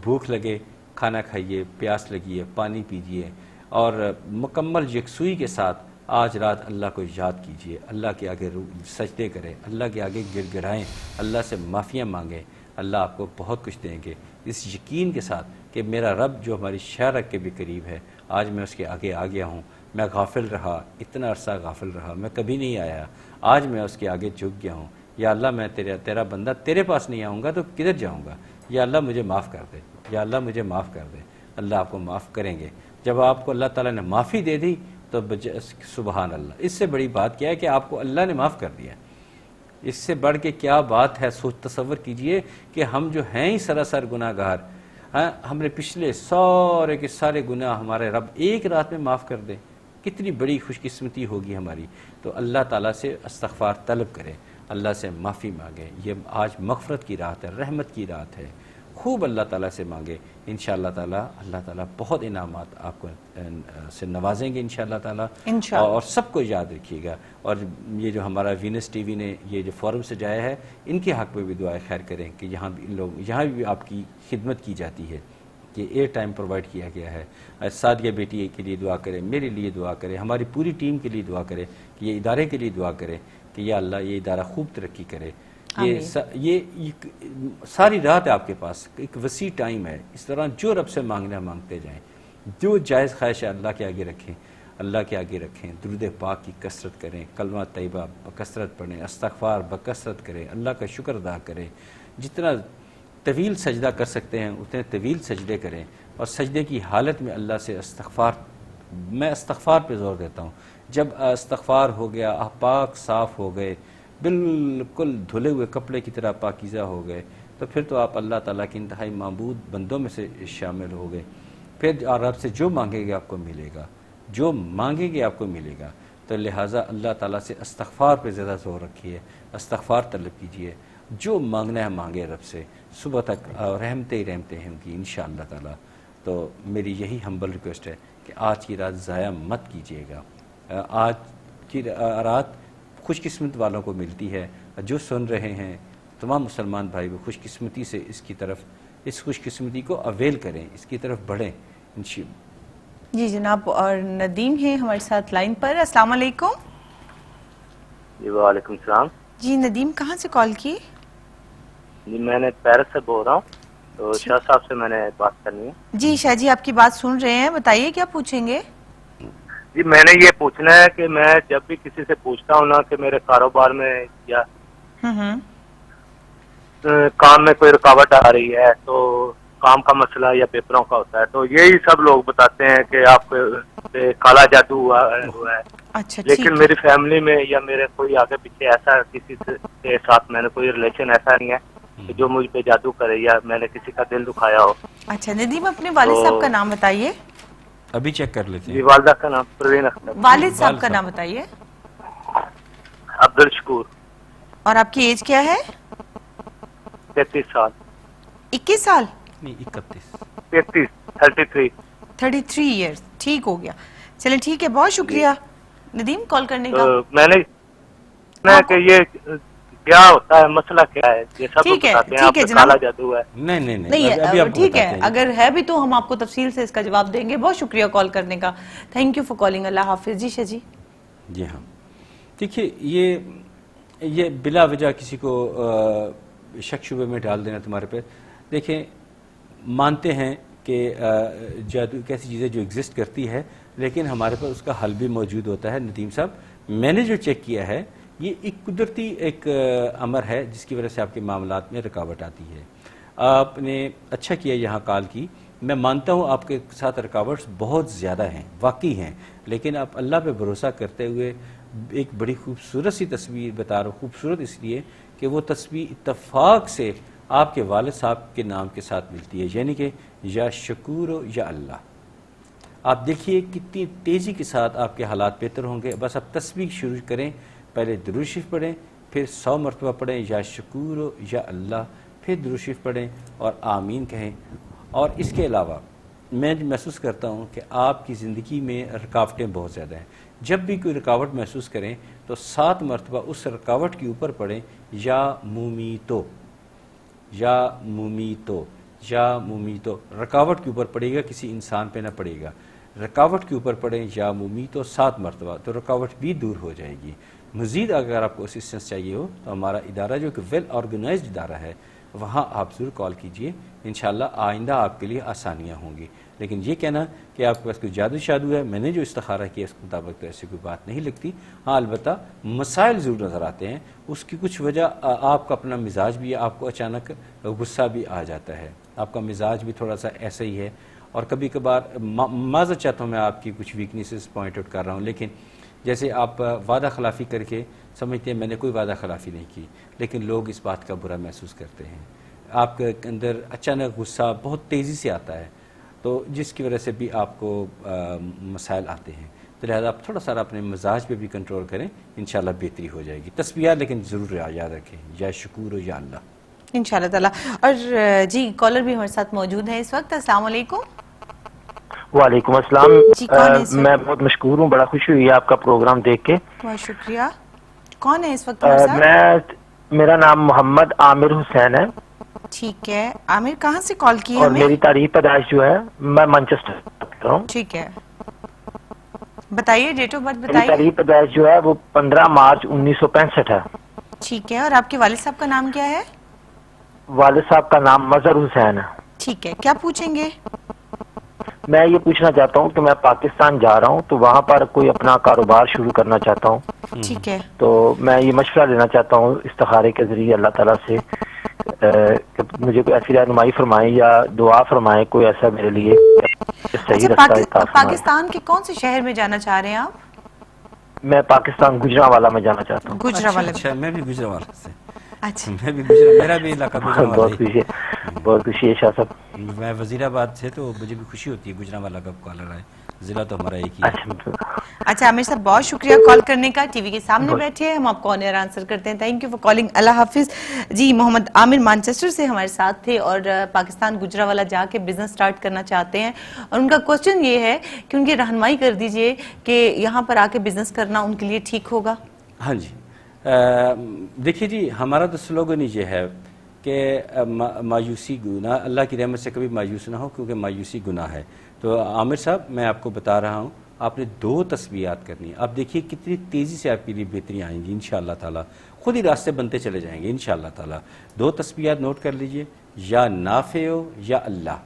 بھوک لگے کھانا کھائیے، پیاس لگی ہے پانی پیجیے، اور مکمل یکسوئی کے ساتھ آج رات اللہ کو یاد کیجیے. اللہ کے آگے سجدے کریں، اللہ کے آگے گڑ گڑائیں، اللہ سے معافیاں مانگیں. اللہ آپ کو بہت کچھ دیں گے اس یقین کے ساتھ کہ میرا رب جو ہماری شہ رکھ کے بھی قریب ہے، آج میں اس کے آگے آ گیا ہوں. میں غافل رہا، اتنا عرصہ غافل رہا، میں کبھی نہیں آیا، آج میں اس کے آگے جھک گیا ہوں. یا اللہ میں تیرا بندہ تیرے پاس نہیں آؤں گا تو کدھر جاؤں گا؟ یا اللہ مجھے معاف کر دے، یا اللہ مجھے معاف کر دے. اللہ آپ کو معاف کریں گے. جب آپ کو اللہ تعالیٰ نے معافی دے دی تو سبحان اللہ، اس سے بڑی بات کیا ہے کہ آپ کو اللہ نے معاف کر دیا. اس سے بڑھ کے کیا بات ہے؟ تصور کیجئے کہ ہم جو ہیں ہی سراسر گناہ گار، ہم نے پچھلے سارے کے سارے گناہ ہمارے رب ایک رات میں معاف کر دے. کتنی بڑی خوش قسمتی ہوگی ہماری. تو اللہ تعالیٰ سے استغفار طلب کریں، اللہ سے معافی مانگیں. یہ آج مغفرت کی رات ہے، رحمت کی رات ہے. خوب اللہ تعالیٰ سے مانگے، انشاءاللہ تعالیٰ اللہ تعالیٰ بہت انعامات آپ کو سے نوازیں گے انشاءاللہ تعالیٰ. اور سب کو یاد رکھیے گا. اور یہ جو ہمارا وینس ٹی وی نے یہ جو فورم سجایا ہے، ان کے حق میں بھی دعائیں خیر کریں کہ یہاں بھی آپ کی خدمت کی جاتی ہے، کہ ایئر ٹائم پرووائڈ کیا گیا ہے. سعدیہ بیٹی کے لیے دعا کریں، میرے لیے دعا کریں، ہماری پوری ٹیم کے لیے دعا کریں، کہ یہ ادارے کے لیے دعا کریں کہ یا اللہ یہ ادارہ خوب ترقی کرے. یہ ساری رات ہے آپ کے پاس، ایک وسیع ٹائم ہے. اس طرح جو رب سے مانگنا مانگتے جائیں، جو جائز خواہش ہے اللہ کے آگے رکھیں، اللہ کے آگے رکھیں. درود پاک کی کثرت کریں، کلمہ طیبہ بکثرت پڑھیں، استغفار بکثرت کریں، اللہ کا شکر ادا کریں. جتنا طویل سجدہ کر سکتے ہیں اتنے طویل سجدے کریں. اور سجدے کی حالت میں اللہ سے میں استغفار پہ زور دیتا ہوں. جب استغفار ہو گیا، آپ پاک صاف ہو گئے، بالکل دھلے ہوئے کپڑے کی طرح پاکیزہ ہو گئے، تو پھر تو آپ اللہ تعالیٰ کے انتہائی معبود بندوں میں سے شامل ہو گئے. پھر آپ سے جو مانگے گے آپ کو ملے گا، جو مانگے گے آپ کو ملے گا. تو لہٰذا اللہ تعالیٰ سے استغفار پہ زیادہ زور رکھیے، استغفار طلب کیجیے. جو مانگنا ہے مانگے رب سے. صبح تک رحمتیں ہوں گی انشاءاللہ تعالیٰ. تو میری یہی ہمبل ریکویسٹ ہے کہ آج کی رات ضائع مت کیجیے گا. آج کی رات خوش قسمت والوں کو ملتی ہے. جو سن رہے ہیں تمام مسلمان بھائی وہ خوش قسمتی سے اس خوش قسمتی کو اویل کریں، اس کی طرف بڑھیں انشاءاللہ. جی جناب، اور ندیم ہیں ہمارے ساتھ لائن پر. السلام علیکم. جی وعلیکم السلام. جی ندیم، کہاں سے کال کی؟ جی میں نے پیرس سے بول رہا ہوں. تو شاہ صاحب سے میں نے بات کرنی ہے. جی شاہ جی آپ کی بات سن رہے ہیں, بتائیے کیا پوچھیں گے. جی میں نے یہ پوچھنا ہے کہ میں جب بھی کسی سے پوچھتا ہوں نا کہ میرے کاروبار میں یا کام میں کوئی رکاوٹ آ رہی ہے, تو کام کا مسئلہ یا پیپروں کا ہوتا ہے, تو یہی سب لوگ بتاتے ہیں کہ آپ پہ کالا جادو ہوا ہے. اچھا, لیکن میری فیملی میں یا میرے کوئی آگے پیچھے ایسا کسی کے ساتھ میں نے کوئی ریلیشن ایسا نہیں ہے کہ جو مجھ پہ جادو کرے یا میں نے کسی کا دل دکھایا ہو. اچھا ندیم اپنے والد صاحب کا نام بتائیے. ابھی چیک کر لیتے ہیں. جی والدہ کا نام پروین اختر. والد صاحب کا نام بتائیے. عبدالشکور. اور آپ کی ایج کیا ہے؟ 33 سال. 21 سال نہیں 31. 33 ایئرس. ٹھیک ہو گیا, چلیں ٹھیک ہے, بہت شکریہ ندیم کال کرنے کا. میں نے کہ یہ کیا ہوتا ہے, مسئلہ کیا ہے, یہ سب بتاتے ہیں آپ کو کالا جادو ہے. نہیں ٹھیک ہے, اگر ہے بھی تو ہم آپ کو تفصیل سے اس کا جواب دیں گے. بہت شکریہ کال کرنے کا, تھینک یو فار کالنگ. اللہ حافظ. جی شاہ جی. جی ہاں دیکھیے, یہ بلا وجہ کسی کو شک شبے میں ڈال دینا تمہارے پہ. دیکھیں مانتے ہیں کہ جادو ایک ایسی چیزیں جو ایگزسٹ کرتی ہے, لیکن ہمارے پاس اس کا حل بھی موجود ہوتا ہے. ندیم صاحب میں نے جو چیک کیا ہے یہ ایک قدرتی ایک امر ہے جس کی وجہ سے آپ کے معاملات میں رکاوٹ آتی ہے. آپ نے اچھا کیا یہاں کال کی. میں مانتا ہوں آپ کے ساتھ رکاوٹس بہت زیادہ ہیں, واقعی ہیں, لیکن آپ اللہ پہ بھروسہ کرتے ہوئے ایک بڑی خوبصورت سی تصویر بتا رہا ہوں. خوبصورت اس لیے کہ وہ تصویر اتفاق سے آپ کے والد صاحب کے نام کے ساتھ ملتی ہے, یعنی کہ یا شکور یا اللہ. آپ دیکھیے کتنی تیزی کے ساتھ آپ کے حالات بہتر ہوں گے. بس آپ تصویر شروع کریں, پہلے درود شریف پڑھیں, پھر 100 مرتبہ پڑھیں یا شکور یا اللہ, پھر درود شریف پڑھیں اور آمین کہیں. اور اس کے علاوہ میں محسوس کرتا ہوں کہ آپ کی زندگی میں رکاوٹیں بہت زیادہ ہیں. جب بھی کوئی رکاوٹ محسوس کریں تو 7 مرتبہ اس رکاوٹ کے اوپر پڑھیں یا مومیتو یا مومیتو یا مومیتو. رکاوٹ کے اوپر پڑے گا, کسی انسان پہ نہ پڑے گا. رکاوٹ کے اوپر پڑھیں یا مومیتو 7 مرتبہ, تو رکاوٹ بھی دور ہو جائے گی. مزید اگر آپ کو اسسٹنس چاہیے ہو تو ہمارا ادارہ جو کہ ویل آرگنائزڈ ادارہ ہے, وہاں آپ ضرور کال کیجئے. انشاءاللہ آئندہ آپ کے لیے آسانیاں ہوں گی. لیکن یہ کہنا کہ آپ کے پاس کوئی جادو شادو ہے, میں نے جو استخارہ کیا اس کے مطابق تو ایسی کوئی بات نہیں لگتی. ہاں البتہ مسائل ضرور نظر آتے ہیں. اس کی کچھ وجہ آپ کا اپنا مزاج بھی ہے, آپ کو اچانک غصہ بھی آ جاتا ہے, آپ کا مزاج بھی تھوڑا سا ایسا ہی ہے, اور کبھی کبھار معذرت چاہتا ہوں میں آپ کی کچھ ویکنیسز پوائنٹ آؤٹ کر رہا ہوں, لیکن جیسے آپ وعدہ خلافی کر کے سمجھتے ہیں میں نے کوئی وعدہ خلافی نہیں کی, لیکن لوگ اس بات کا برا محسوس کرتے ہیں. آپ کے اندر اچانک غصہ بہت تیزی سے آتا ہے, تو جس کی وجہ سے بھی آپ کو مسائل آتے ہیں. تو لہٰذا آپ تھوڑا سا اپنے مزاج پہ بھی کنٹرول کریں, انشاءاللہ بہتری ہو جائے گی. تسبیحات لیکن ضرور یاد رکھیں, یا شکور یا اللہ انشاءاللہ تعالیٰ. اور جی کالر بھی ہمارے ساتھ موجود ہے اس وقت. السلام علیکم. وعلیکم السلام. میں بہت مشکور ہوں, بڑا خوشی ہوئی ہے آپ کا پروگرام دیکھ کے. بہت شکریہ. کون ہے اس وقت؟ میرا نام محمد عامر حسین ہے. ٹھیک ہے عامر, کہاں سے کال کی ہے؟ اور میری تاریخ پیدائش جو ہے میں مانچسٹر کر رہا ہوں. ٹھیک ہے, بتائیے ڈیٹ آف برتھ میری بتائیے. تاریخ پیدائش جو ہے وہ 15 مارچ 1965 ہے. ٹھیک ہے, اور آپ کے والد صاحب کا نام کیا ہے؟ والد صاحب کا نام مظہر حسین ہے. ٹھیک ہے, کیا پوچھیں گے؟ میں یہ پوچھنا چاہتا ہوں کہ میں پاکستان جا رہا ہوں, تو وہاں پر کوئی اپنا کاروبار شروع کرنا چاہتا ہوں. ٹھیک ہے, تو میں یہ مشورہ لینا چاہتا ہوں استخارے کے ذریعے اللہ تعالیٰ سے کہ مجھے کوئی ایسی رہنمائی فرمائیں یا دعا فرمائیں کوئی ایسا میرے لیے صحیح رستہ. پاکستان کے کون سے شہر میں جانا چاہ رہے ہیں آپ؟ میں پاکستان گجرانوالہ میں جانا چاہتا ہوں. گجرانوالہ. اچھا, میں بھی گجرانوالہ سے. اچھا, میں بھی میرا بھی علاقہ گجرانوالہ. بہت خوشی ہے, بہت خوشی ہے شاہ صاحب. میں وزیر آباد سے, تو مجھے بھی خوشی ہوتی ہے گجرانوالہ کا کالر آئے. ضلع تو ہمارا ایک ہی ہے. اچھا عامر صاحب بہت شکریہ کال کرنے کا. ٹی وی کے سامنے بیٹھے ہیں, ہم آپ کو آن ایئر آنسر کرتے ہیں. Thank you for calling. اللہ حافظ. جی محمد عامر مانچسٹر سے ہمارے ساتھ تھے, اور پاکستان گجرانوالہ جا کے بزنس سٹارٹ کرنا چاہتے ہیں, اور ان کا کوشچن یہ ہے کہ ان کی رہنمائی کر دیجئے کہ یہاں پر آ کے بزنس کرنا ان کے لیے ٹھیک ہوگا. ہاں جی, دیکھیے جی, ہمارا تو سلوگن ہی یہ ہے کہ مایوسی گناہ, اللہ کی رحمت سے کبھی مایوس نہ ہو, کیونکہ مایوسی گناہ ہے. تو عامر صاحب میں آپ کو بتا رہا ہوں, آپ نے 2 تسبیحات کرنی ہے. آپ دیکھیے کتنی تیزی سے آپ کے لیے بہتریاں آئیں گی انشاءاللہ تعالیٰ, خود ہی راستے بنتے چلے جائیں گے انشاءاللہ تعالیٰ. 2 تسبیحات نوٹ کر لیجئے. یا نافع ہو یا اللہ.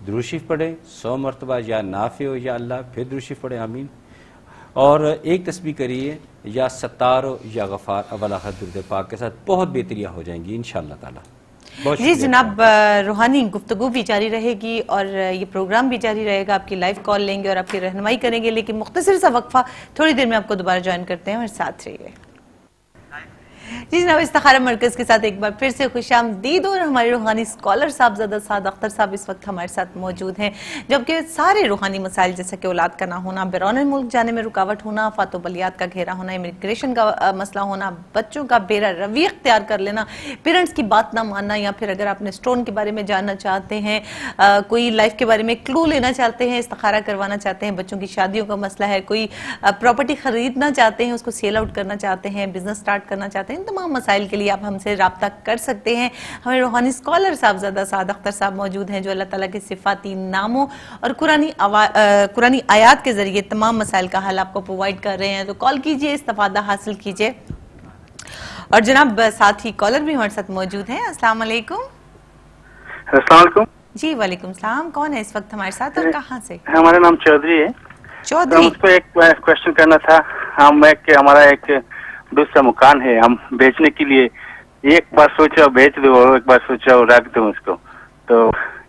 درود شریف پڑھیں 100 مرتبہ یا نافع ہو یا اللہ, پھر درود شریف پڑھیں آمین. اور ایک تسبیح کریے یا ستار ہو یا غفار اول آخر درود پاک کے ساتھ, بہت بہتریاں ہو جائیں گی انشاءاللہ تعالی. جی جناب, روحانی گفتگو بھی جاری رہے گی اور یہ پروگرام بھی جاری رہے گا. آپ کی لائیو کال لیں گے اور آپ کی رہنمائی کریں گے, لیکن مختصر سا وقفہ, تھوڑی دیر میں آپ کو دوبارہ جوائن کرتے ہیں اور ساتھ رہیے. جی جناب, استخارہ مرکز کے ساتھ ایک بار پھر سے خوش آمدید. اور ہمارے روحانی اسکالر صاحب زیادہ سعد اختر صاحب اس وقت ہمارے ساتھ موجود ہیں, جبکہ سارے روحانی مسائل جیسا کہ اولاد کا نہ ہونا, بیرون ملک جانے میں رکاوٹ ہونا, فات و بلیات کا گھیرا ہونا, امیگریشن کا مسئلہ ہونا, بچوں کا بیرا روی اختیار کر لینا, پیرنٹس کی بات نہ ماننا, یا پھر اگر آپ نے اسٹون کے بارے میں جاننا چاہتے ہیں, کوئی لائف کے بارے میں کلو لینا چاہتے ہیں, استخارہ کروانا چاہتے ہیں, بچوں کی شادیوں کا مسئلہ ہے, کوئی پراپرٹی خریدنا چاہتے ہیں, اس کو سیل آؤٹ کرنا چاہتے ہیں, بزنس سٹارٹ کرنا چاہتے ہیں, ان تمام مسائل کے لیے آپ ہم سے رابطہ کر سکتے ہیں. ہمیں روحانی اسکالر صاحب زیادہ سعد اختر صاحب موجود ہیں, جو اللہ تعالیٰ کے صفاتی ناموں اور قرآنی آیات کے ذریعے تمام مسائل کا حل آپ کو پرووائڈ کر رہے ہیں. تو کال کیجئے, استفادہ حاصل کیجئے. اور جناب ساتھ ہی کالر بھی ہمارے ساتھ موجود ہیں. السلام علیکم. السلام علیکم. جی وعلیکم السلام. کون ہے اس وقت ہمارے ساتھ اور کہاں سے؟ ہمارا نام چودھری ہے. چودھری, مجھ پہ ایک کوشچن کرنا تھا. ہمارا ایک دوسرا مکان ہے, ہم بیچنے کے لیے ایک بار سوچا بیچ دو اور ایک بار سوچا رکھ دو اس کو, تو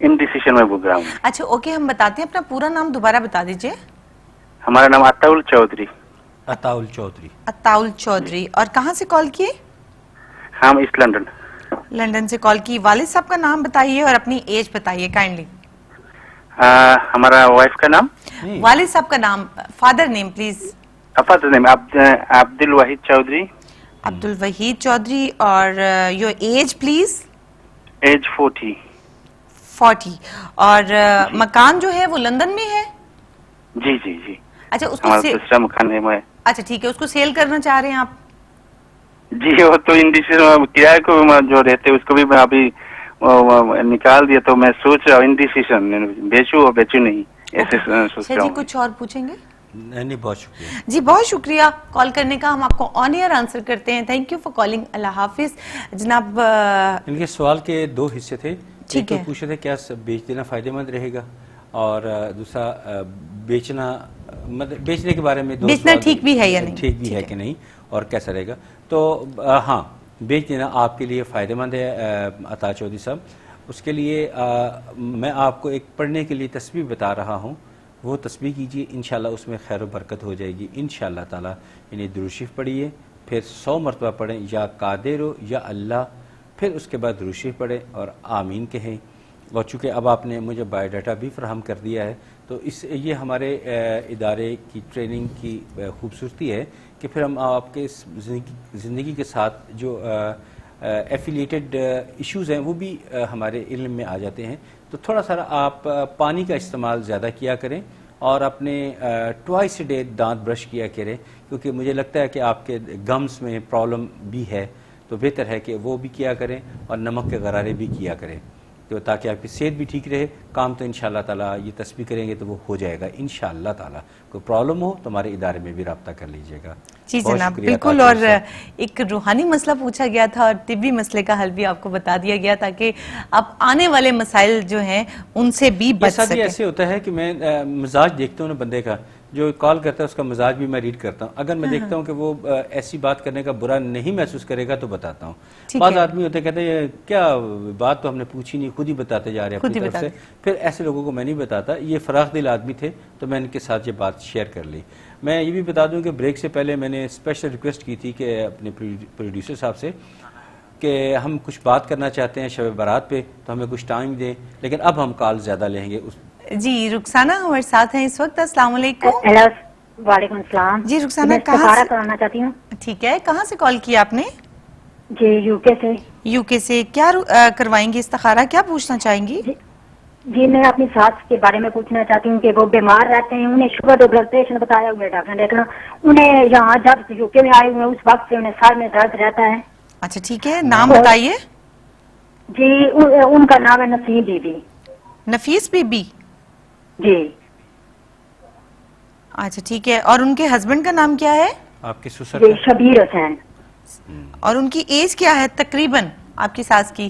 انڈیسیشن میں بھوگ رہا ہوں. اچھا اوکے, ہم بتاتے ہیں, اپنا پورا نام دوبارہ بتا دیجئے. ہمارا نام عطاؤل چودھری. عطاؤل چودھری. عطاؤل چودھری. اور کہاں سے کال کیے؟ ہم ایسٹ لندن. لندن سے کال کی. والد صاحب کا نام بتائیے اور اپنی ایج بتائیے کائنڈلی. ہمارا وائف کا نام, والد صاحب کا نام, father name please. Father name عبد الوحید چودھری. عبد الوحید چودھری. اور یور ایج پلیز؟ ایج 40. 40. اور مکان جو ہے وہ لندن میں ہے؟ جی جی جی. اچھا اس کو دوسرا مکان ہے. اچھا ٹھیک ہے, اس کو سیل کرنا چاہ رہے ہیں آپ؟ جی, وہ تو انڈیسیشن کرایہ کو جو رہتے اس کو بھی میں ابھی نکال دیا, تو میں سوچ رہا ہوں انڈیسیشن بیچوں اور بیچوں نہیں, ایسے سوچ رہا ہوں. جی کچھ اور پوچھیں گے؟ نہیں, بہت شکریہ. جی بہت شکریہ کال کرنے کا, ہم آپ کو آن ایئر آنسر کرتے ہیں. Thank you for calling. اللہ حافظ. جناب ان کے سوال کے 2 حصے تھے. ٹھیک ہے, پوچھ رہے تھے کیا بیچ دینا فائدہ مند رہے گا, اور دوسرا بیچنے کے بارے میں بیچنا ٹھیک بھی ہے یا نہیں, ٹھیک بھی ہے کہ نہیں, اور کیسا رہے گا. تو ہاں, بیچ دینا آپ کے لیے فائدہ مند ہے عطا چودھری صاحب. اس کے لیے میں آپ کو ایک پڑھنے کے لیے تسبیح بتا رہا ہوں, وہ تسبیح کیجیے, انشاءاللہ اس میں خیر و برکت ہو جائے گی انشاءاللہ تعالیٰ. یعنی درود شریف پڑھیے, پھر 100 مرتبہ پڑھیں یا قادر ہو یا اللہ, پھر اس کے بعد درود شریف پڑھیں اور آمین کہیں. اور چونکہ اب آپ نے مجھے بایو ڈاٹا بھی فراہم کر دیا ہے, تو یہ ہمارے ادارے کی ٹریننگ کی خوبصورتی ہے کہ پھر ہم آپ کے زندگی کے ساتھ جو ایفیلیٹڈ ایشوز ہیں وہ بھی ہمارے علم میں آ جاتے ہیں. تو تھوڑا سا آپ پانی کا استعمال زیادہ کیا کریں, اور اپنے ٹوائس اے ڈے دانت برش کیا کریں, کیونکہ مجھے لگتا ہے کہ آپ کے گمز میں پرابلم بھی ہے, تو بہتر ہے کہ وہ بھی کیا کریں, اور نمک کے غرارے بھی کیا کریں, تو تاکہ آپ کی صحت بھی ٹھیک رہے. کام تو انشاءاللہ تعالیٰ یہ تسبیح کریں گے تو وہ ہو جائے گا انشاءاللہ تعالیٰ. کوئی پرابلم ہو تو ہمارے ادارے میں بھی رابطہ کر لیجئے گا. جی جناب بالکل. اور ایک روحانی مسئلہ پوچھا گیا تھا اور طبی مسئلے کا حل بھی آپ کو بتا دیا گیا, تاکہ آپ آنے والے مسائل جو ہیں ان سے بھی بچ سکیں. ایسے ہوتا ہے کہ میں مزاج دیکھتا ہوں نا بندے کا, جو کال کرتا ہے اس کا مزاج بھی میں ریڈ کرتا ہوں. اگر میں دیکھتا ہوں کہ وہ ایسی بات کرنے کا برا نہیں محسوس کرے گا تو بتاتا ہوں. بعض آدمی ہوتے کہتے ہیں کیا بات تو ہم نے پوچھی نہیں, خود ہی بتاتے جا رہے ہیں اپنی طرف سے. پھر ایسے لوگوں کو میں نہیں بتاتا. یہ فراخ دل آدمی تھے تو میں ان کے ساتھ یہ بات شیئر کر لی. میں یہ بھی بتا دوں کہ بریک سے پہلے میں نے اسپیشل ریکویسٹ کی تھی کہ اپنے پروڈیوسر صاحب سے کہ ہم کچھ بات کرنا چاہتے ہیں شب برات پہ, تو ہمیں کچھ ٹائم دیں, لیکن اب ہم کال زیادہ لیں گے. جی رخسانہ ہمارے ساتھ ہیں اس وقت. السلام علیکم. وعلیکم السلام. جی رخسانہ استخارہ کرانا چاہتی ہوں. ٹھیک ہے, کہاں سے کال کیا آپ نے؟ جی یو کے سے. یو کے سے. کیا کروائیں گی استخارہ, کیا پوچھنا چاہیں گی؟ جی میں اپنی ساس کے بارے میں پوچھنا چاہتی ہوں کہ وہ بیمار رہتے ہیں, انہیں شوگر اور بلڈ پریشر بتایا ہوا ہے ڈاکٹر نے, لیکن انہیں یہاں جب یو کے میں آئے ہوئے اس وقت سے انہیں سر میں درد رہتا ہے. اچھا ٹھیک ہے, نام بتائیے. جی ان کا نام ہے نسیم بی بی. نفیس بی بی. جی اچھا ٹھیک ہے. اور ان کے ہسبینڈ کا نام کیا ہے آپ کے سسر؟ جی شبیر حسین. اور ان کی ایج کیا ہے تقریباً آپ کی ساس کی؟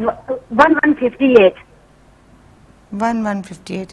1158। 1158।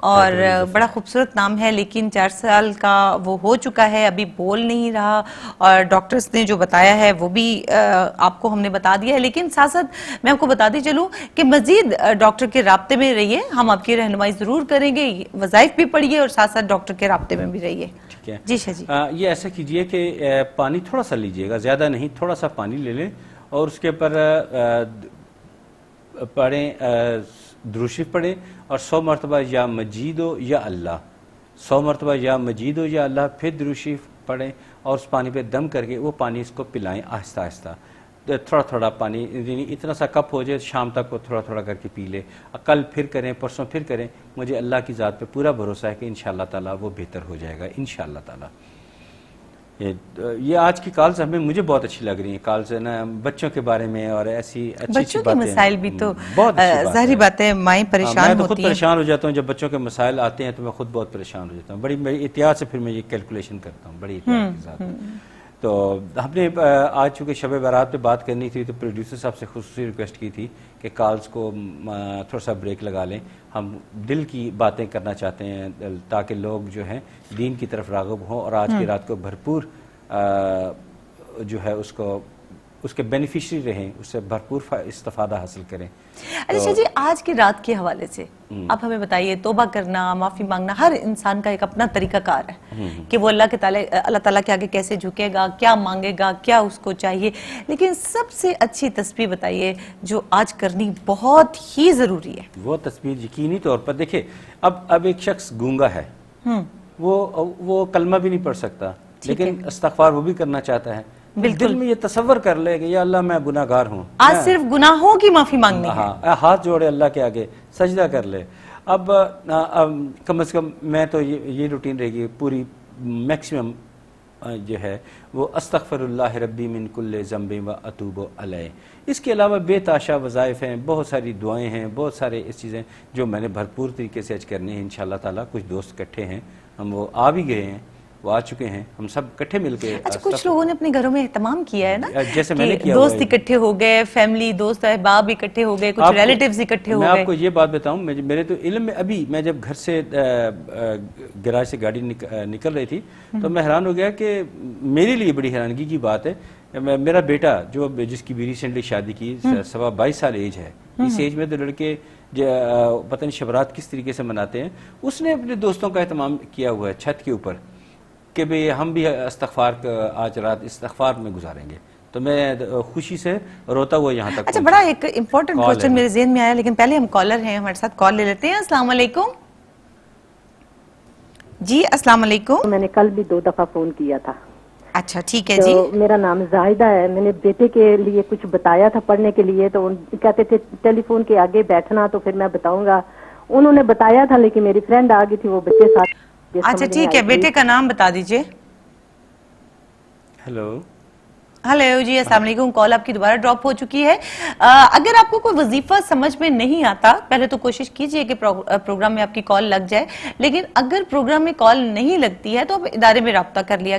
اور بڑا خوبصورت نام ہے، لیکن 4 سال کا وہ ہو چکا ہے، ابھی بول نہیں رہا، اور ڈاکٹرز نے جو بتایا ہے وہ بھی آپ کو ہم نے بتا دیا ہے. لیکن ساتھ ساتھ میں آپ کو بتاتی چلوں کہ مزید ڈاکٹر کے رابطے میں رہیے، ہم آپ کی رہنمائی ضرور کریں گے، وظائف بھی پڑھیے اور ساتھ ساتھ ڈاکٹر کے رابطے میں بھی رہیے. جی شاہ جی، یہ ایسا کیجئے کہ پانی تھوڑا سا لیجئے گا، زیادہ نہیں، تھوڑا سا پانی لے لیں اور اس کے اوپر پڑھیں، درود شریف پڑھیں اور 100 مرتبہ یا مجیدو یا اللہ، 100 مرتبہ یا مجیدو یا اللہ، پھر درود شریف پڑھیں اور اس پانی پہ دم کر کے وہ پانی اس کو پلائیں آہستہ آہستہ، تھوڑا تھوڑا پانی، یعنی اتنا سا کپ ہو جائے شام تک وہ تھوڑا تھوڑا کر کے پی لے. کل پھر کریں، پرسوں پھر کریں. مجھے اللہ کی ذات پہ پورا بھروسہ ہے کہ انشاءاللہ تعالیٰ وہ بہتر ہو جائے گا انشاءاللہ تعالیٰ. یہ آج کی کالز مجھے بہت اچھی لگ رہی ہیں، کالز نا بچوں کے بارے میں اور ایسی اچھی بچوں کے باتیں. مسائل بھی تو ظاہری بات ہے، مائیں پریشان ہوتی ہیں. میں تو خود پریشان ہو جاتا ہوں جب بچوں کے مسائل آتے ہیں، تو میں خود بہت پریشان ہو جاتا ہوں. بڑی احتیاط سے پھر میں یہ کیلکولیشن کرتا ہوں، بڑی احتیاط کے ساتھ. تو ہم نے آج چونکہ شب برات پہ بات کرنی تھی تو پروڈیوسر صاحب سے خصوصی ریکویسٹ کی تھی کہ کالز کو تھوڑا سا بریک لگا لیں. ہم دل کی باتیں کرنا چاہتے ہیں تاکہ لوگ جو ہیں دین کی طرف راغب ہوں اور آج کی رات کو بھرپور جو ہے اس کے بینیفیشری رہیں، اس سے بھرپور استفادہ حاصل کریں. اچھا جی، آج کی رات کے حوالے سے آپ ہمیں بتائیے، توبہ کرنا، معافی مانگنا، ہر انسان کا ایک اپنا طریقہ کار ہے کہ وہ اللہ تعالیٰ کے آگے کیسے جھکے گا، کیا مانگے گا، کیا اس کو چاہیے. لیکن سب سے اچھی تسبیح بتائیے جو آج کرنی بہت ہی ضروری ہے. وہ تسبیح یقینی طور پر دیکھیں، اب ایک شخص گونگا ہے، وہ کلمہ بھی نہیں پڑھ سکتا، لیکن استغفار وہ بھی کرنا چاہتا ہے. دل میں یہ تصور کر لے کہ یا اللہ میں گناہ گار ہوں، آج صرف گناہوں کی معافی مانگنی ہے. ہاں، ہاتھ جوڑے اللہ کے آگے سجدہ کر لے. اب کم از کم میں تو یہ روٹین رہے گی پوری میکسیمم جو ہے وہ استغفر اللہ ربی من کل ذنب و اتوب علیہ. اس کے علاوہ بے تاشا وظائف ہیں، بہت ساری دعائیں ہیں، بہت سارے اس چیزیں جو میں نے بھرپور طریقے سے آج کرنے ہیں انشاءاللہ تعالیٰ. کچھ دوست اکٹھے ہیں، ہم وہ آ بھی گئے ہیں، وہ آ چکے ہیں، ہم سب اکٹھے مل کے. اچھا، کچھ لوگوں نے اپنے گھروں میں اہتمام کیا ہے نا، جیسے میں نے کیا، دوست اکٹھے ہو گئے، فیملی، دوست احباب اکٹھے ہو گئے، کچھ ریلیٹیوز اکٹھے ہو گئے. میں آپ کو یہ بات بتاؤں، میرے تو علم میں ابھی میں جب گھر سے گراج سے گاڑی نکل رہی تھی تو میں حیران ہو گیا کہ میرے لیے بڑی حیرانگی کی بات ہے. میرا بیٹا جس کی بھی ریسنٹلی شادی کی، 22 سال ایج ہے، اس ایج میں تو لڑکے پتہ نہیں شبرات کس طریقے سے مناتے ہیں. اس نے اپنے دوستوں کا اہتمام کیا ہوا ہے چھت کے اوپر کہ بھئی ہم بھی استغفار آج رات استغفار میں گزاریں گے. تو میں خوشی سے روتا ہوا یہاں تک. اچھا، بڑا ایک امپورٹنٹ کوسچن میرے ذہن میں آیا، لیکن پہلے ہم کالر ہیں ہمارے ساتھ، کال لے لیتے ہیں. السلام علیکم. جی السلام علیکم. میں نے کل بھی 2 دفعہ فون کیا تھا. اچھا ٹھیک ہے جی. میرا نام زاہدہ ہے. میں نے بیٹے کے لیے کچھ بتایا تھا پڑھنے کے لیے، تو کہتے تھے ٹیلی فون کے آگے بیٹھنا تو پھر میں بتاؤں گا. انہوں نے بتایا تھا لیکن میری فرینڈ آ گئی تھی، وہ بچے ساتھ. اچھا ٹھیک ہے، بیٹے کا نام بتا دیجئے. ہیلو جی السلام علیکم. کال آپ کی دوبارہ ڈراپ ہو چکی ہے. اگر آپ کو کوئی وظیفہ سمجھ میں نہیں آتا، پہلے تو کوشش کیجئے کہ پروگرام میں آپ کی کال لگ جائے، لیکن اگر پروگرام میں کال نہیں لگتی ہے تو آپ ادارے میں رابطہ کر لیا